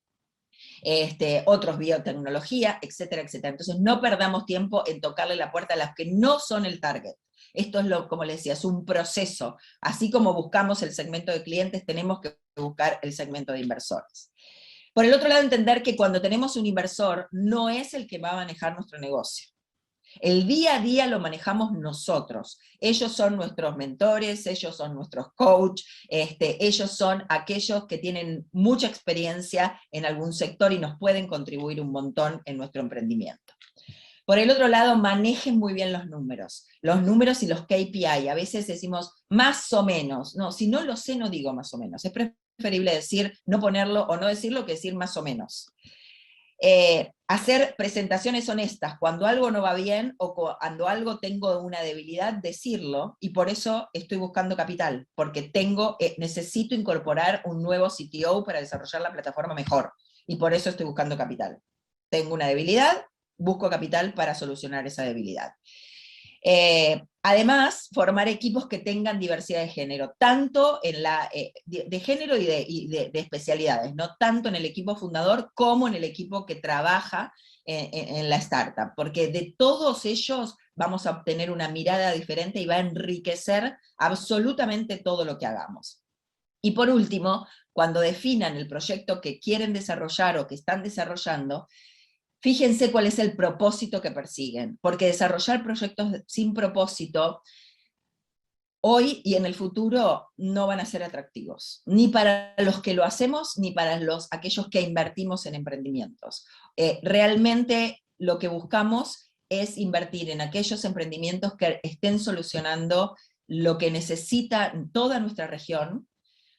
otros biotecnología, etcétera, etcétera. Entonces no perdamos tiempo en tocarle la puerta a las que no son el target. Esto es, como les decía, es un proceso. Así como buscamos el segmento de clientes, tenemos que buscar el segmento de inversores. Por el otro lado, entender que cuando tenemos un inversor, no es el que va a manejar nuestro negocio. El día a día lo manejamos nosotros. Ellos son nuestros mentores, ellos son nuestros coach, ellos son aquellos que tienen mucha experiencia en algún sector y nos pueden contribuir un montón en nuestro emprendimiento. Por el otro lado, manejen muy bien los números y los KPI. A veces decimos más o menos. No, si no lo sé, no digo más o menos. Es preferible decir, no ponerlo o no decirlo que decir más o menos. Hacer presentaciones honestas cuando algo no va bien o cuando algo tengo una debilidad, decirlo, y por eso estoy buscando capital, porque necesito incorporar un nuevo CTO para desarrollar la plataforma mejor, y por eso estoy buscando capital. Tengo una debilidad, busco capital para solucionar esa debilidad. Además, formar equipos que tengan diversidad de género, tanto en de género y de especialidades, no tanto en el equipo fundador como en el equipo que trabaja en la startup, porque de todos ellos vamos a obtener una mirada diferente y va a enriquecer absolutamente todo lo que hagamos. Y por último, cuando definan el proyecto que quieren desarrollar o que están desarrollando, fíjense cuál es el propósito que persiguen, porque desarrollar proyectos sin propósito hoy y en el futuro no van a ser atractivos, ni para los que lo hacemos, ni para aquellos que invertimos en emprendimientos. Realmente lo que buscamos es invertir en aquellos emprendimientos que estén solucionando lo que necesita toda nuestra región,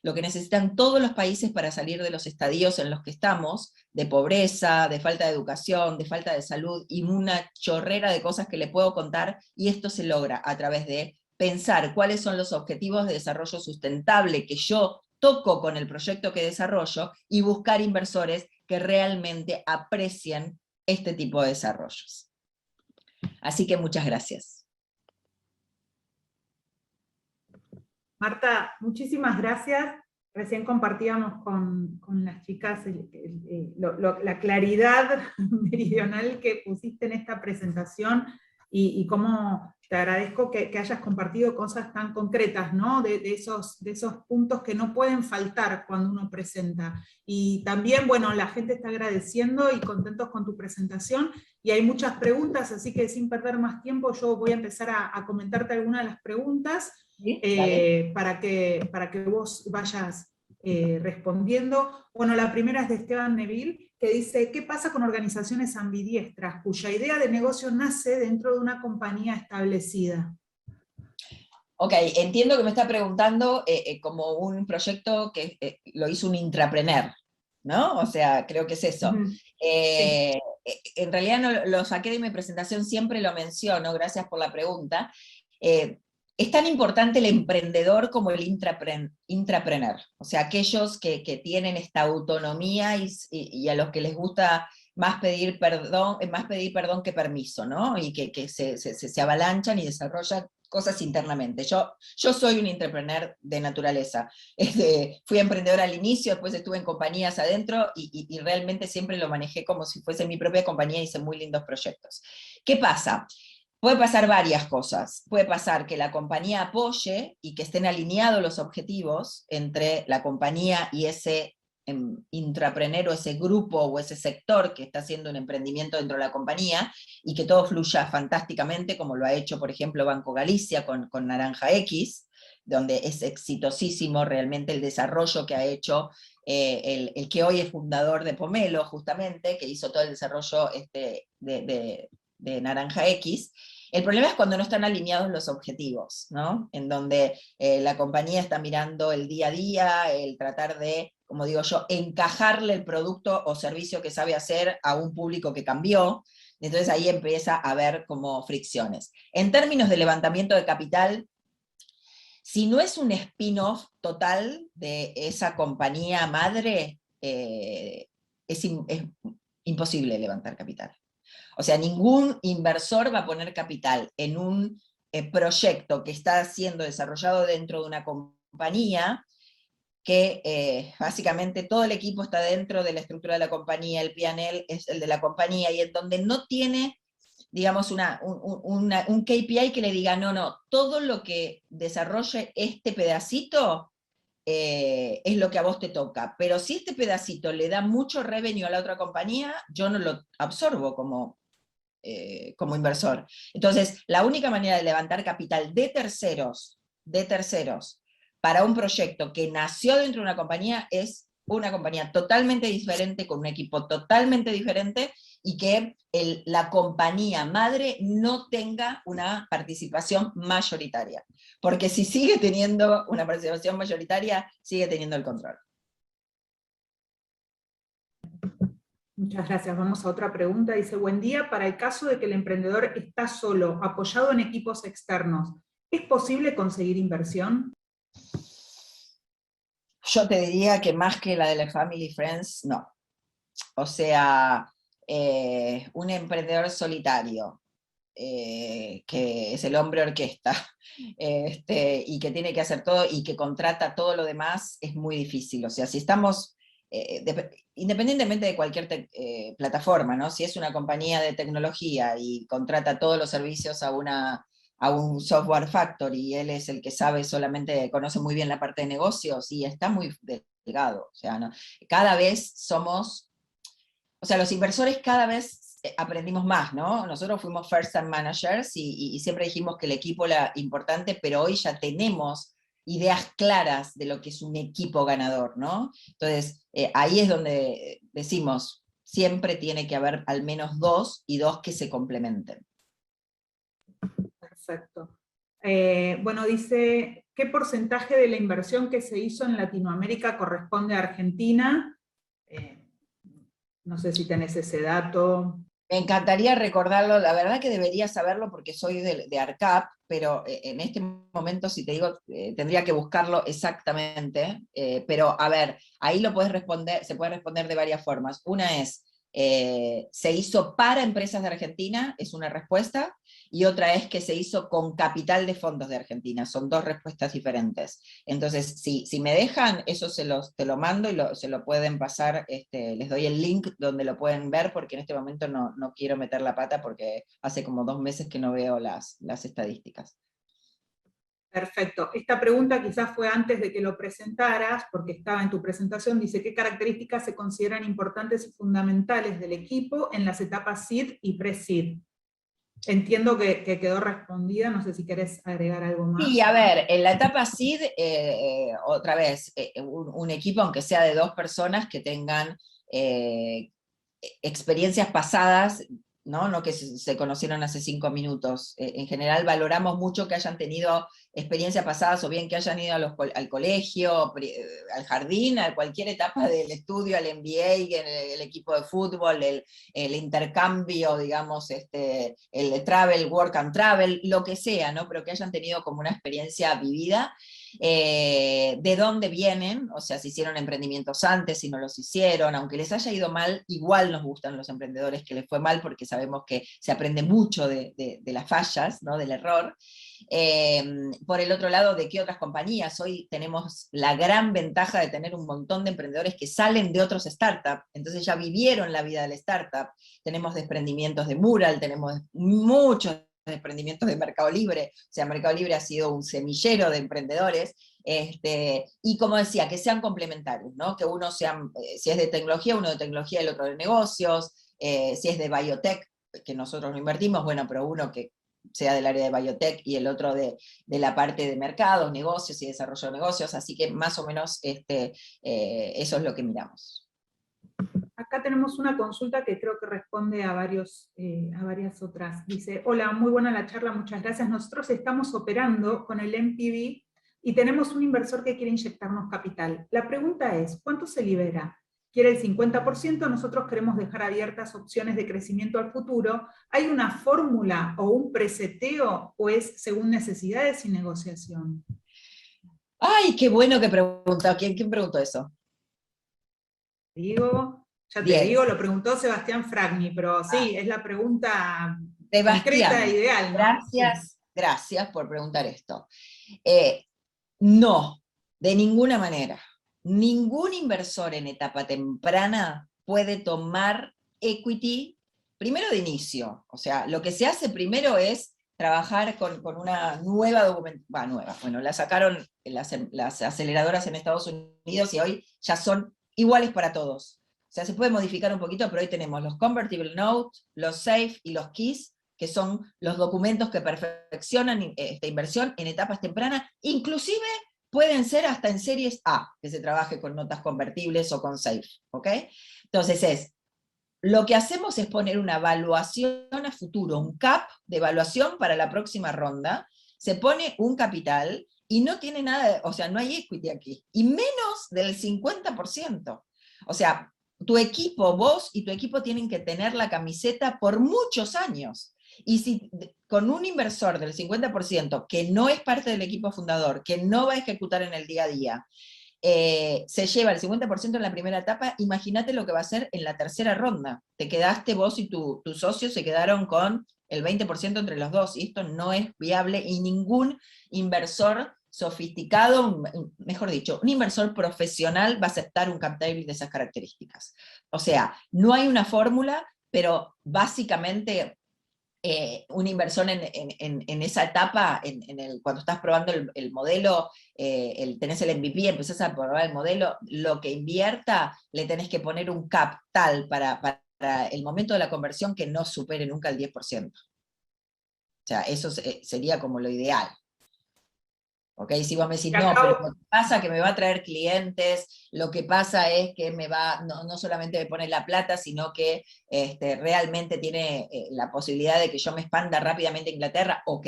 lo que necesitan todos los países para salir de los estadios en los que estamos, de pobreza, de falta de educación, de falta de salud, y una chorrera de cosas que le puedo contar, y esto se logra a través de pensar cuáles son los objetivos de desarrollo sustentable que yo toco con el proyecto que desarrollo, y buscar inversores que realmente aprecien este tipo de desarrollos. Así que muchas gracias. Marta, muchísimas gracias. Recién compartíamos con las chicas la claridad meridional que pusiste en esta presentación, y cómo te agradezco que hayas compartido cosas tan concretas, ¿no? de esos puntos que no pueden faltar cuando uno presenta. Y también, bueno, la gente está agradeciendo y contentos con tu presentación, y hay muchas preguntas, así que sin perder más tiempo yo voy a empezar a comentarte algunas de las preguntas. ¿Sí? Para que vos vayas respondiendo. Bueno, la primera es de Esteban Neville, que dice: ¿qué pasa con organizaciones ambidiestras cuya idea de negocio nace dentro de una compañía establecida? Ok, entiendo que me está preguntando como un proyecto que lo hizo un intrapreneur, ¿no? O sea, creo que es eso. Sí. En realidad no lo saqué de mi presentación, siempre lo menciono, gracias por la pregunta. Es tan importante el emprendedor como el intrapreneur, o sea, aquellos que tienen esta autonomía y a los que les gusta más pedir perdón que permiso, ¿no? Y que se avalanchan y desarrollan cosas internamente. Yo soy un intrapreneur de naturaleza. Fui emprendedora al inicio, después estuve en compañías adentro, y realmente siempre lo manejé como si fuese mi propia compañía, y hice muy lindos proyectos. ¿Qué pasa? Puede pasar varias cosas. Puede pasar que la compañía apoye y que estén alineados los objetivos entre la compañía y ese intrapreneur, o ese grupo o ese sector que está haciendo un emprendimiento dentro de la compañía, y que todo fluya fantásticamente, como lo ha hecho, por ejemplo, Banco Galicia con Naranja X, donde es exitosísimo realmente el desarrollo que ha hecho el que hoy es fundador de Pomelo, justamente, que hizo todo el desarrollo de Naranja X. El problema es cuando no están alineados los objetivos, ¿no? En donde la compañía está mirando el día a día, el tratar de, como digo yo, encajarle el producto o servicio que sabe hacer a un público que cambió. Entonces ahí empieza a haber como fricciones. En términos de levantamiento de capital, si no es un spin-off total de esa compañía madre, es imposible levantar capital. O sea, ningún inversor va a poner capital en un proyecto que está siendo desarrollado dentro de una compañía que básicamente todo el equipo está dentro de la estructura de la compañía, el P&L es el de la compañía, y en donde no tiene, digamos, un KPI que le diga, no, todo lo que desarrolle este pedacito es lo que a vos te toca, pero si este pedacito le da mucho revenue a la otra compañía, yo no lo absorbo como inversor. Entonces, la única manera de levantar capital de terceros, para un proyecto que nació dentro de una compañía, es una compañía totalmente diferente, con un equipo totalmente diferente, y que la compañía madre no tenga una participación mayoritaria. Porque si sigue teniendo una participación mayoritaria, sigue teniendo el control. Muchas gracias. Vamos a otra pregunta. Dice: buen día, para el caso de que el emprendedor está solo, apoyado en equipos externos, ¿es posible conseguir inversión? Yo te diría que más que la de la Family Friends, no. O sea, un emprendedor solitario, que es el hombre orquesta, y que tiene que hacer todo y que contrata todo lo demás, es muy difícil. O sea, si estamos, independientemente de cualquier plataforma, ¿no? Si es una compañía de tecnología y contrata todos los servicios a una a un software factory y él es el que sabe solamente, conoce muy bien la parte de negocios y está muy delgado. O sea, ¿no? Cada vez somos, o sea, los inversores cada vez aprendimos más, ¿no? Nosotros fuimos first time managers y siempre dijimos que el equipo era importante, pero hoy ya tenemos ideas claras de lo que es un equipo ganador, ¿no? Entonces, ahí es donde decimos, siempre tiene que haber al menos dos y dos que se complementen. Perfecto. Bueno, dice, ¿qué porcentaje de la inversión que se hizo en Latinoamérica corresponde a Argentina? No sé si tenés ese dato. Me encantaría recordarlo, la verdad que debería saberlo porque soy de ARCAP, pero en este momento, si te digo, tendría que buscarlo exactamente, pero a ver, ahí lo puedes responder, se puede responder de varias formas. Una es, ¿se hizo para empresas de Argentina? Es una respuesta, y otra es que se hizo con capital de fondos de Argentina, son dos respuestas diferentes. Entonces, si me dejan, eso te lo mando y se lo pueden pasar, les doy el link donde lo pueden ver, porque en este momento no quiero meter la pata, porque hace como 2 meses que no veo las estadísticas. Perfecto. Esta pregunta quizás fue antes de que lo presentaras, porque estaba en tu presentación, dice, ¿qué características se consideran importantes y fundamentales del equipo en las etapas SEED y pre-SEED? Entiendo que quedó respondida, no sé si querés agregar algo más. Sí, a ver, en la etapa SEED, otra vez, un equipo, aunque sea de 2 personas, que tengan experiencias pasadas, no que se conocieron hace 5 minutos. En general valoramos mucho que hayan tenido experiencias pasadas, o bien que hayan ido al colegio, al jardín, a cualquier etapa del estudio, al MBA, el equipo de fútbol, el intercambio, digamos, el travel, work and travel, lo que sea, ¿no? Pero que hayan tenido como una experiencia vivida. De dónde vienen, o sea, si hicieron emprendimientos antes, si no los hicieron, aunque les haya ido mal, igual nos gustan los emprendedores que les fue mal, porque sabemos que se aprende mucho de las fallas, ¿no? Del error. Por el otro lado, ¿de qué otras compañías? Hoy tenemos la gran ventaja de tener un montón de emprendedores que salen de otros startups, entonces ya vivieron la vida del startup. Tenemos desprendimientos de Mural, tenemos muchos emprendimientos de Mercado Libre, o sea, Mercado Libre ha sido un semillero de emprendedores, y como decía, que sean complementarios, ¿no? Que uno sea, si es de tecnología, uno de tecnología, el otro de negocios, si es de biotech, que nosotros no invertimos, bueno, pero uno que sea del área de biotech y el otro de la parte de mercados, negocios y desarrollo de negocios, así que más o menos eso es lo que miramos. Acá tenemos una consulta que creo que responde a varias otras. Dice, hola, muy buena la charla, muchas gracias. Nosotros estamos operando con el MPV y tenemos un inversor que quiere inyectarnos capital. La pregunta es, ¿cuánto se libera? ¿Quiere el 50%? Nosotros queremos dejar abiertas opciones de crecimiento al futuro. ¿Hay una fórmula o un preseteo o es según necesidades y negociación? ¡Ay, qué bueno que preguntó! ¿Quién preguntó eso? Digo, ya te Bien. digo, lo preguntó Sebastián Fragni, pero sí, es la pregunta concreta e Sebastián, ideal, ¿no? Sí. gracias por preguntar esto. No, de ninguna manera. Ningún inversor en etapa temprana puede tomar equity, primero de inicio. O sea, lo que se hace primero es trabajar con una nueva documentación, nueva, bueno, la sacaron las aceleradoras en Estados Unidos y hoy ya son iguales para todos. O sea, se puede modificar un poquito, pero hoy tenemos los convertible notes, los safe y los keys, que son los documentos que perfeccionan esta inversión en etapas tempranas, inclusive pueden ser hasta en series A, que se trabaje con notas convertibles o con safe, ¿ok? Entonces lo que hacemos es poner una evaluación a futuro, un cap de evaluación para la próxima ronda, se pone un capital y no tiene nada, o sea, no hay equity aquí, y menos del 50%. O sea, tu equipo, vos y tu equipo tienen que tener la camiseta por muchos años. Y si con un inversor del 50% que no es parte del equipo fundador, que no va a ejecutar en el día a día, se lleva el 50% en la primera etapa, imagínate lo que va a ser en la tercera ronda. Te quedaste vos y tu socio se quedaron con el 20% entre los dos, y esto no es viable, y ningún inversor sofisticado, mejor dicho, un inversor profesional va a aceptar un cap table de esas características. O sea, no hay una fórmula, pero básicamente un inversor en esa etapa, cuando estás probando el modelo, tenés el MVP, empezás a probar el modelo, lo que invierta, le tenés que poner un cap tal para el momento de la conversión que no supere nunca el 10%. O sea, eso sería como lo ideal. ¿Ok? Si vos me decís, no, pero lo que pasa es que me va a traer clientes, lo que pasa es que no solamente me pone la plata, sino que realmente tiene la posibilidad de que yo me expanda rápidamente a Inglaterra, ok,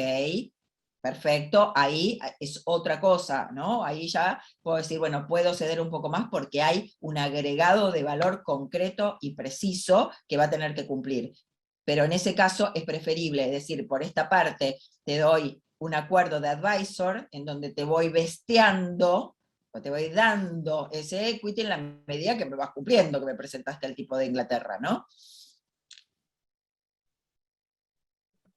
perfecto, ahí es otra cosa, ¿no? Ahí ya puedo decir, bueno, puedo ceder un poco más porque hay un agregado de valor concreto y preciso que va a tener que cumplir. Pero en ese caso es preferible, es decir, por esta parte te doy un acuerdo de advisor en donde te voy besteando, o te voy dando ese equity en la medida que me vas cumpliendo, que me presentaste al tipo de Inglaterra, ¿no?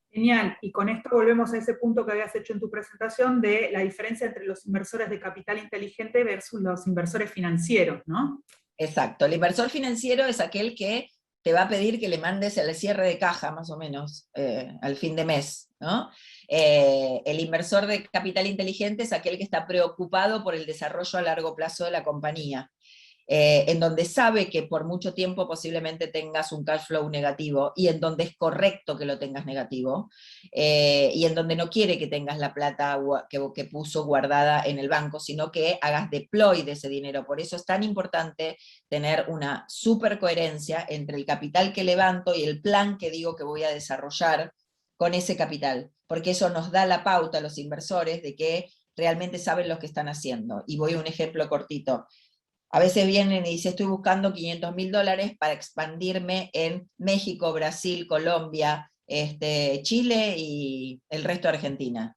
Genial, y con esto volvemos a ese punto que habías hecho en tu presentación de la diferencia entre los inversores de capital inteligente versus los inversores financieros, ¿no? Exacto, el inversor financiero es aquel que te va a pedir que le mandes el cierre de caja, más o menos, al fin de mes, ¿no? El inversor de capital inteligente es aquel que está preocupado por el desarrollo a largo plazo de la compañía, en donde sabe que por mucho tiempo posiblemente tengas un cash flow negativo, y en donde es correcto que lo tengas negativo, y en donde no quiere que tengas la plata que puso guardada en el banco, sino que hagas deploy de ese dinero. Por eso es tan importante tener una super coherencia entre el capital que levanto y el plan que digo que voy a desarrollar con ese capital, porque eso nos da la pauta a los inversores de que realmente saben lo que están haciendo. Y voy a un ejemplo cortito. A veces vienen y dicen, estoy buscando $500.000 para expandirme en México, Brasil, Colombia, Chile y el resto de Argentina.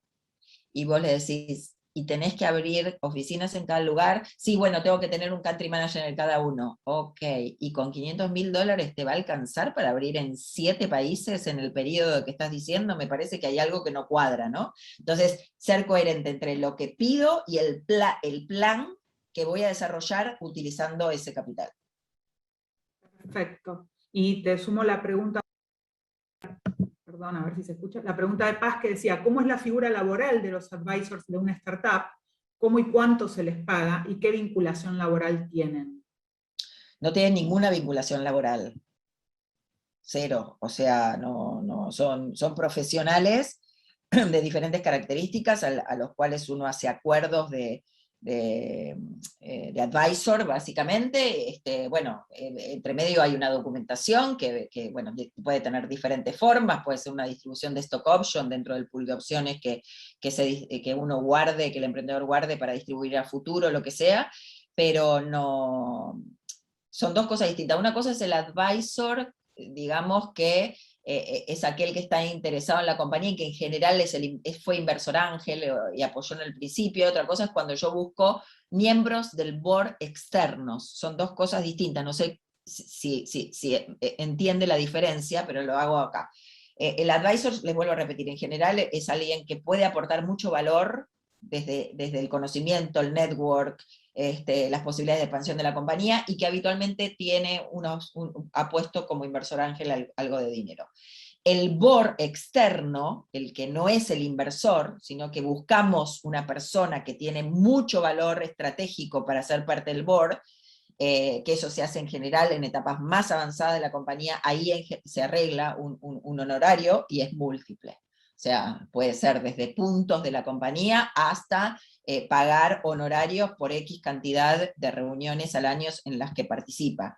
Y vos le decís, ¿y tenés que abrir oficinas en cada lugar? Sí, bueno, tengo que tener un country manager en cada uno. Ok, ¿y con $500.000 te va a alcanzar para abrir en 7 países en el periodo que estás diciendo? Me parece que hay algo que no cuadra, ¿no? Entonces, ser coherente entre lo que pido y el plan que voy a desarrollar utilizando ese capital. Perfecto. Y te sumo la pregunta, perdón, a ver si se escucha, la pregunta de Paz que decía, ¿cómo es la figura laboral de los advisors de una startup? ¿Cómo y cuánto se les paga? ¿Y qué vinculación laboral tienen? No tienen ninguna vinculación laboral. Cero. O sea, son profesionales de diferentes características a los cuales uno hace acuerdos de advisor, básicamente. Bueno, entre medio hay una documentación que bueno, puede tener diferentes formas, puede ser una distribución de stock option dentro del pool de opciones que uno guarde, que el emprendedor guarde para distribuir a futuro, lo que sea, pero no... Son dos cosas distintas. Una cosa es el advisor, digamos que es aquel que está interesado en la compañía y que en general fue inversor ángel y apoyó en el principio. Otra cosa es cuando yo busco miembros del board externos. Son dos cosas distintas. No sé si entiende la diferencia, pero lo hago acá. El advisor, les vuelvo a repetir, en general es alguien que puede aportar mucho valor desde el conocimiento, el network, las posibilidades de expansión de la compañía, y que habitualmente ha puesto como inversor ángel algo de dinero. El board externo, el que no es el inversor, sino que buscamos una persona que tiene mucho valor estratégico para ser parte del board, que eso se hace en general en etapas más avanzadas de la compañía, ahí se arregla un honorario y es múltiple. O sea, puede ser desde puntos de la compañía hasta pagar honorarios por X cantidad de reuniones al año en las que participa.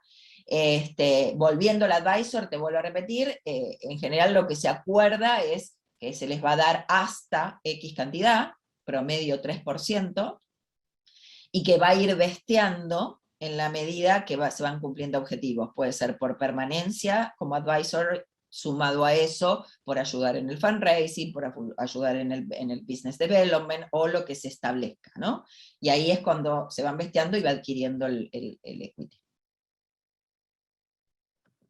Volviendo al advisor, te vuelvo a repetir, en general lo que se acuerda es que se les va a dar hasta X cantidad, promedio 3%, y que va a ir besteando en la medida que se van cumpliendo objetivos. Puede ser por permanencia como advisor, sumado a eso por ayudar en el fundraising, por ayudar en el business development, o lo que se establezca, ¿no? Y ahí es cuando se van besteando y va adquiriendo el equity.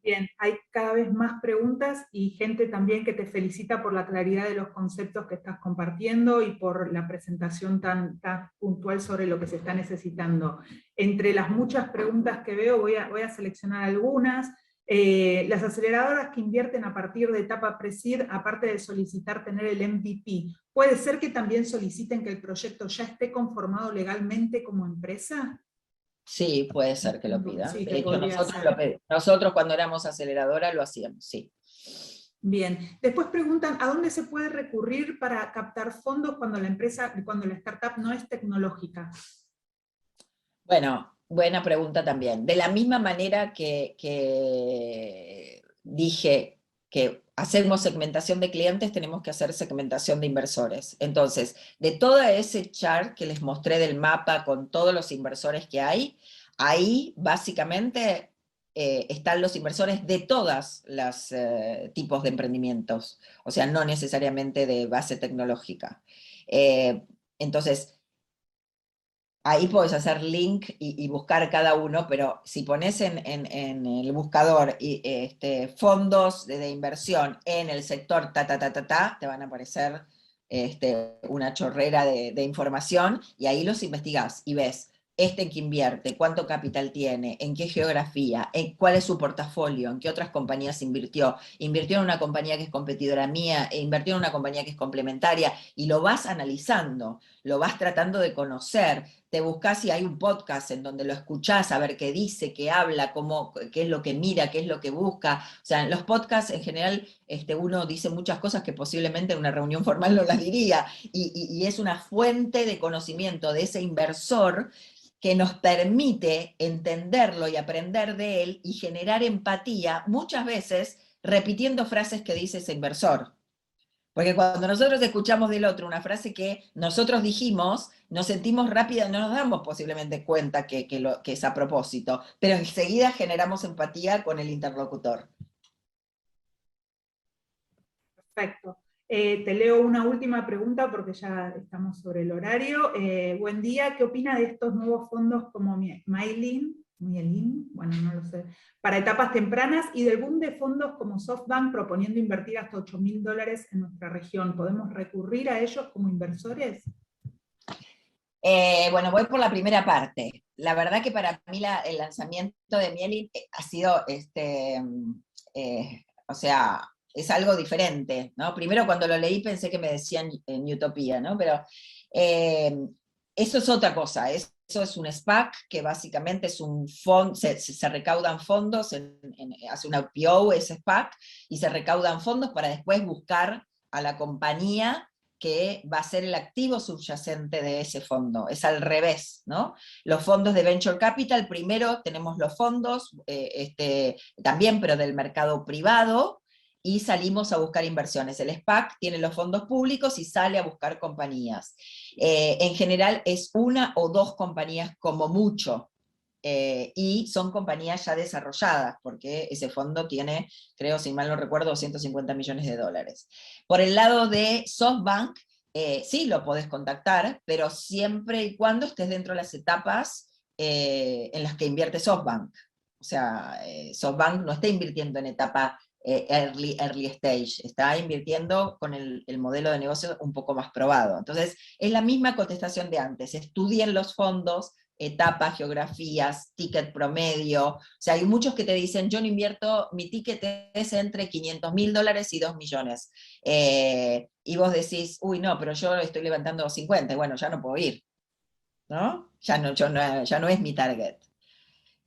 Bien, hay cada vez más preguntas y gente también que te felicita por la claridad de los conceptos que estás compartiendo y por la presentación tan puntual sobre lo que se está necesitando. Entre las muchas preguntas que veo voy a seleccionar algunas. Las aceleradoras que invierten a partir de etapa pre-seed, aparte de solicitar tener el MVP, ¿puede ser que también soliciten que el proyecto ya esté conformado legalmente como empresa? Sí, puede ser que lo pidan. Sí, De que hecho, podría nosotros, ser. nosotros cuando éramos aceleradora lo hacíamos, sí. Bien. Después preguntan, ¿a dónde se puede recurrir para captar fondos cuando la empresa, cuando la startup no es tecnológica? Bueno, buena pregunta también. De la misma manera que dije que hacemos segmentación de clientes, tenemos que hacer segmentación de inversores. Entonces, de todo ese chart que les mostré del mapa con todos los inversores que hay, ahí básicamente están los inversores de todos los tipos de emprendimientos, o sea, no necesariamente de base tecnológica. Entonces, ahí podés hacer link y buscar cada uno, pero si pones en el buscador fondos de inversión en el sector te van a aparecer una chorrera de información, y ahí los investigás y ves en qué invierte, cuánto capital tiene, en qué geografía, en cuál es su portafolio, en qué otras compañías invirtió en una compañía que es competidora mía, e invirtió en una compañía que es complementaria, y lo vas analizando, lo vas tratando de conocer. Te buscas si hay un podcast en donde lo escuchás, a ver qué dice, qué habla, cómo, qué es lo que mira, qué es lo que busca. O sea, en los podcasts en general uno dice muchas cosas que posiblemente en una reunión formal no las diría, y es una fuente de conocimiento de ese inversor que nos permite entenderlo y aprender de él y generar empatía, muchas veces repitiendo frases que dice ese inversor. Porque cuando nosotros escuchamos del otro una frase que nosotros dijimos, nos sentimos rápida, no nos damos posiblemente cuenta que es a propósito, pero enseguida generamos empatía con el interlocutor. Perfecto. Te leo una última pregunta porque ya estamos sobre el horario. Buen día, ¿qué opina de estos nuevos fondos como Myelin, bueno, no lo sé, para etapas tempranas, y del boom de fondos como SoftBank proponiendo invertir hasta $8.000 en nuestra región? ¿Podemos recurrir a ellos como inversores? Bueno, voy por la primera parte. La verdad que para mí el lanzamiento de Myelin ha sido, o sea, es algo diferente, ¿no? Primero cuando lo leí pensé que me decían Utopía, ¿no? Pero eh, eso es otra cosa, eso es un SPAC, que básicamente es un fondo, se recaudan fondos, hace una IPO, ese SPAC, y se recaudan fondos para después buscar a la compañía que va a ser el activo subyacente de ese fondo. Es al revés, ¿no? Los fondos de Venture Capital, primero tenemos los fondos, también, pero del mercado privado, y salimos a buscar inversiones. El SPAC tiene los fondos públicos y sale a buscar compañías. En general es una o dos compañías como mucho, y son compañías ya desarrolladas, porque ese fondo tiene, creo, si mal no recuerdo, $250 millones. Por el lado de SoftBank, sí lo podés contactar, pero siempre y cuando estés dentro de las etapas en las que invierte SoftBank. O sea, SoftBank no está invirtiendo en etapa early stage, está invirtiendo con el modelo de negocio un poco más probado. Entonces, es la misma contestación de antes: estudien los fondos, etapas, geografías, ticket promedio. O sea, hay muchos que te dicen, yo no invierto, mi ticket es entre $500.000 y 2 millones. Y vos decís, uy, no, pero yo estoy levantando 50, y bueno, ya no puedo ir, ¿no? Ya no es mi target.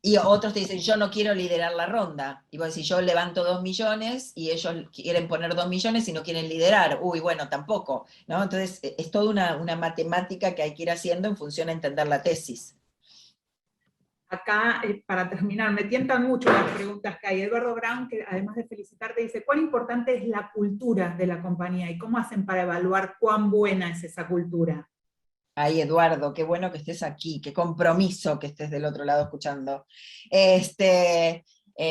Y otros te dicen, yo no quiero liderar la ronda. Y vos decís, yo levanto 2 millones y ellos quieren poner 2 millones y no quieren liderar. Uy, bueno, tampoco, ¿no? Entonces, es toda una matemática que hay que ir haciendo en función a entender la tesis. Acá, para terminar, me tientan mucho las preguntas que hay. Eduardo Brown, que además de felicitarte, dice, ¿cuán importante es la cultura de la compañía y cómo hacen para evaluar cuán buena es esa cultura? Ay, Eduardo, qué bueno que estés aquí, qué compromiso que estés del otro lado escuchando.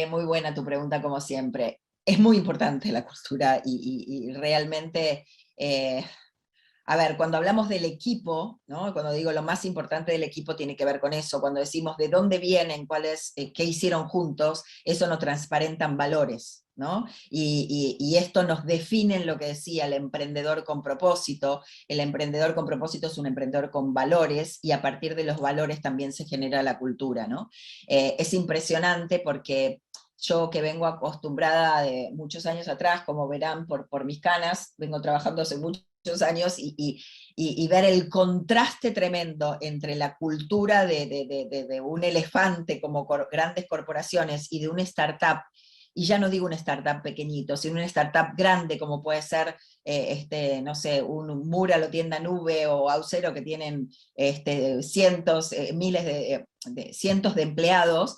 Muy buena tu pregunta, como siempre. Es muy importante la cultura y realmente, a ver, cuando hablamos del equipo, ¿no? Cuando digo lo más importante del equipo tiene que ver con eso, cuando decimos de dónde vienen, qué hicieron juntos, eso nos transparentan valores, ¿no? Y esto nos define en lo que decía el emprendedor con propósito. El emprendedor con propósito es un emprendedor con valores, y a partir de los valores también se genera la cultura, ¿no? Es impresionante porque yo que vengo acostumbrada de muchos años atrás, como verán por mis canas, vengo trabajando hace muchos años, y ver el contraste tremendo entre la cultura de un elefante como grandes corporaciones y de una startup, y ya no digo un startup pequeñito, sino una startup grande como puede ser, no sé, un Mural o Tienda Nube o Auxero, que tienen cientos, miles cientos de empleados,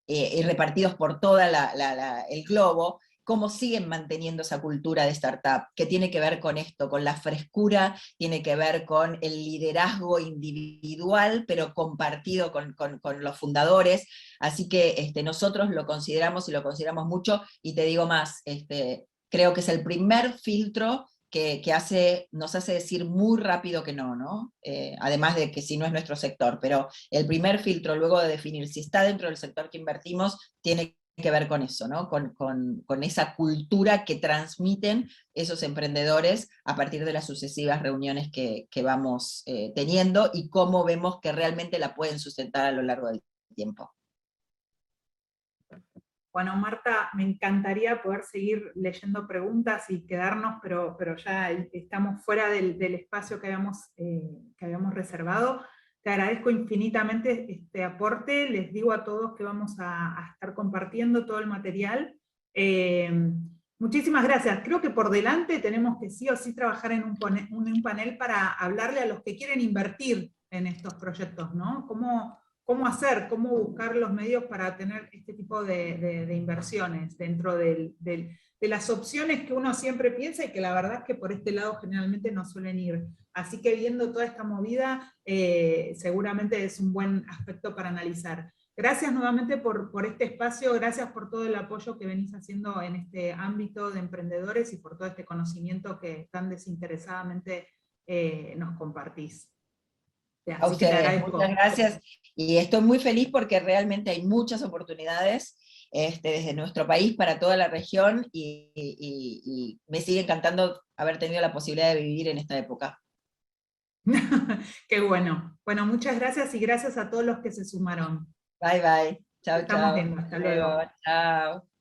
y repartidos por todo el globo, cómo siguen manteniendo esa cultura de startup, que tiene que ver con esto, con la frescura, tiene que ver con el liderazgo individual, pero compartido con los fundadores. Así que nosotros lo consideramos, y lo consideramos mucho, y te digo más, creo que es el primer filtro que nos hace decir muy rápido que no, ¿no? Además de que si no es nuestro sector, pero el primer filtro luego de definir si está dentro del sector que invertimos, tiene que ver con eso, ¿no? Con esa cultura que transmiten esos emprendedores a partir de las sucesivas reuniones que vamos teniendo, y cómo vemos que realmente la pueden sustentar a lo largo del tiempo. Bueno, Marta, me encantaría poder seguir leyendo preguntas y quedarnos, pero ya estamos fuera del espacio que habíamos reservado. Te agradezco infinitamente este aporte, les digo a todos que vamos a estar compartiendo todo el material. Muchísimas gracias. Creo que por delante tenemos que sí o sí trabajar en un panel para hablarle a los que quieren invertir en estos proyectos, ¿no? ¿Cómo hacer, cómo buscar los medios para tener este tipo de inversiones dentro de las opciones que uno siempre piensa, y que la verdad es que por este lado generalmente no suelen ir. Así que viendo toda esta movida, seguramente es un buen aspecto para analizar. Gracias nuevamente por este espacio, gracias por todo el apoyo que venís haciendo en este ámbito de emprendedores y por todo este conocimiento que tan desinteresadamente nos compartís. A ustedes, muchas gracias, y estoy muy feliz porque realmente hay muchas oportunidades desde nuestro país para toda la región, y me sigue encantando haber tenido la posibilidad de vivir en esta época. Qué bueno. Bueno, muchas gracias, y gracias a todos los que se sumaron. Bye, bye. Chao, Estamos chao. viendo. Hasta luego. Chao.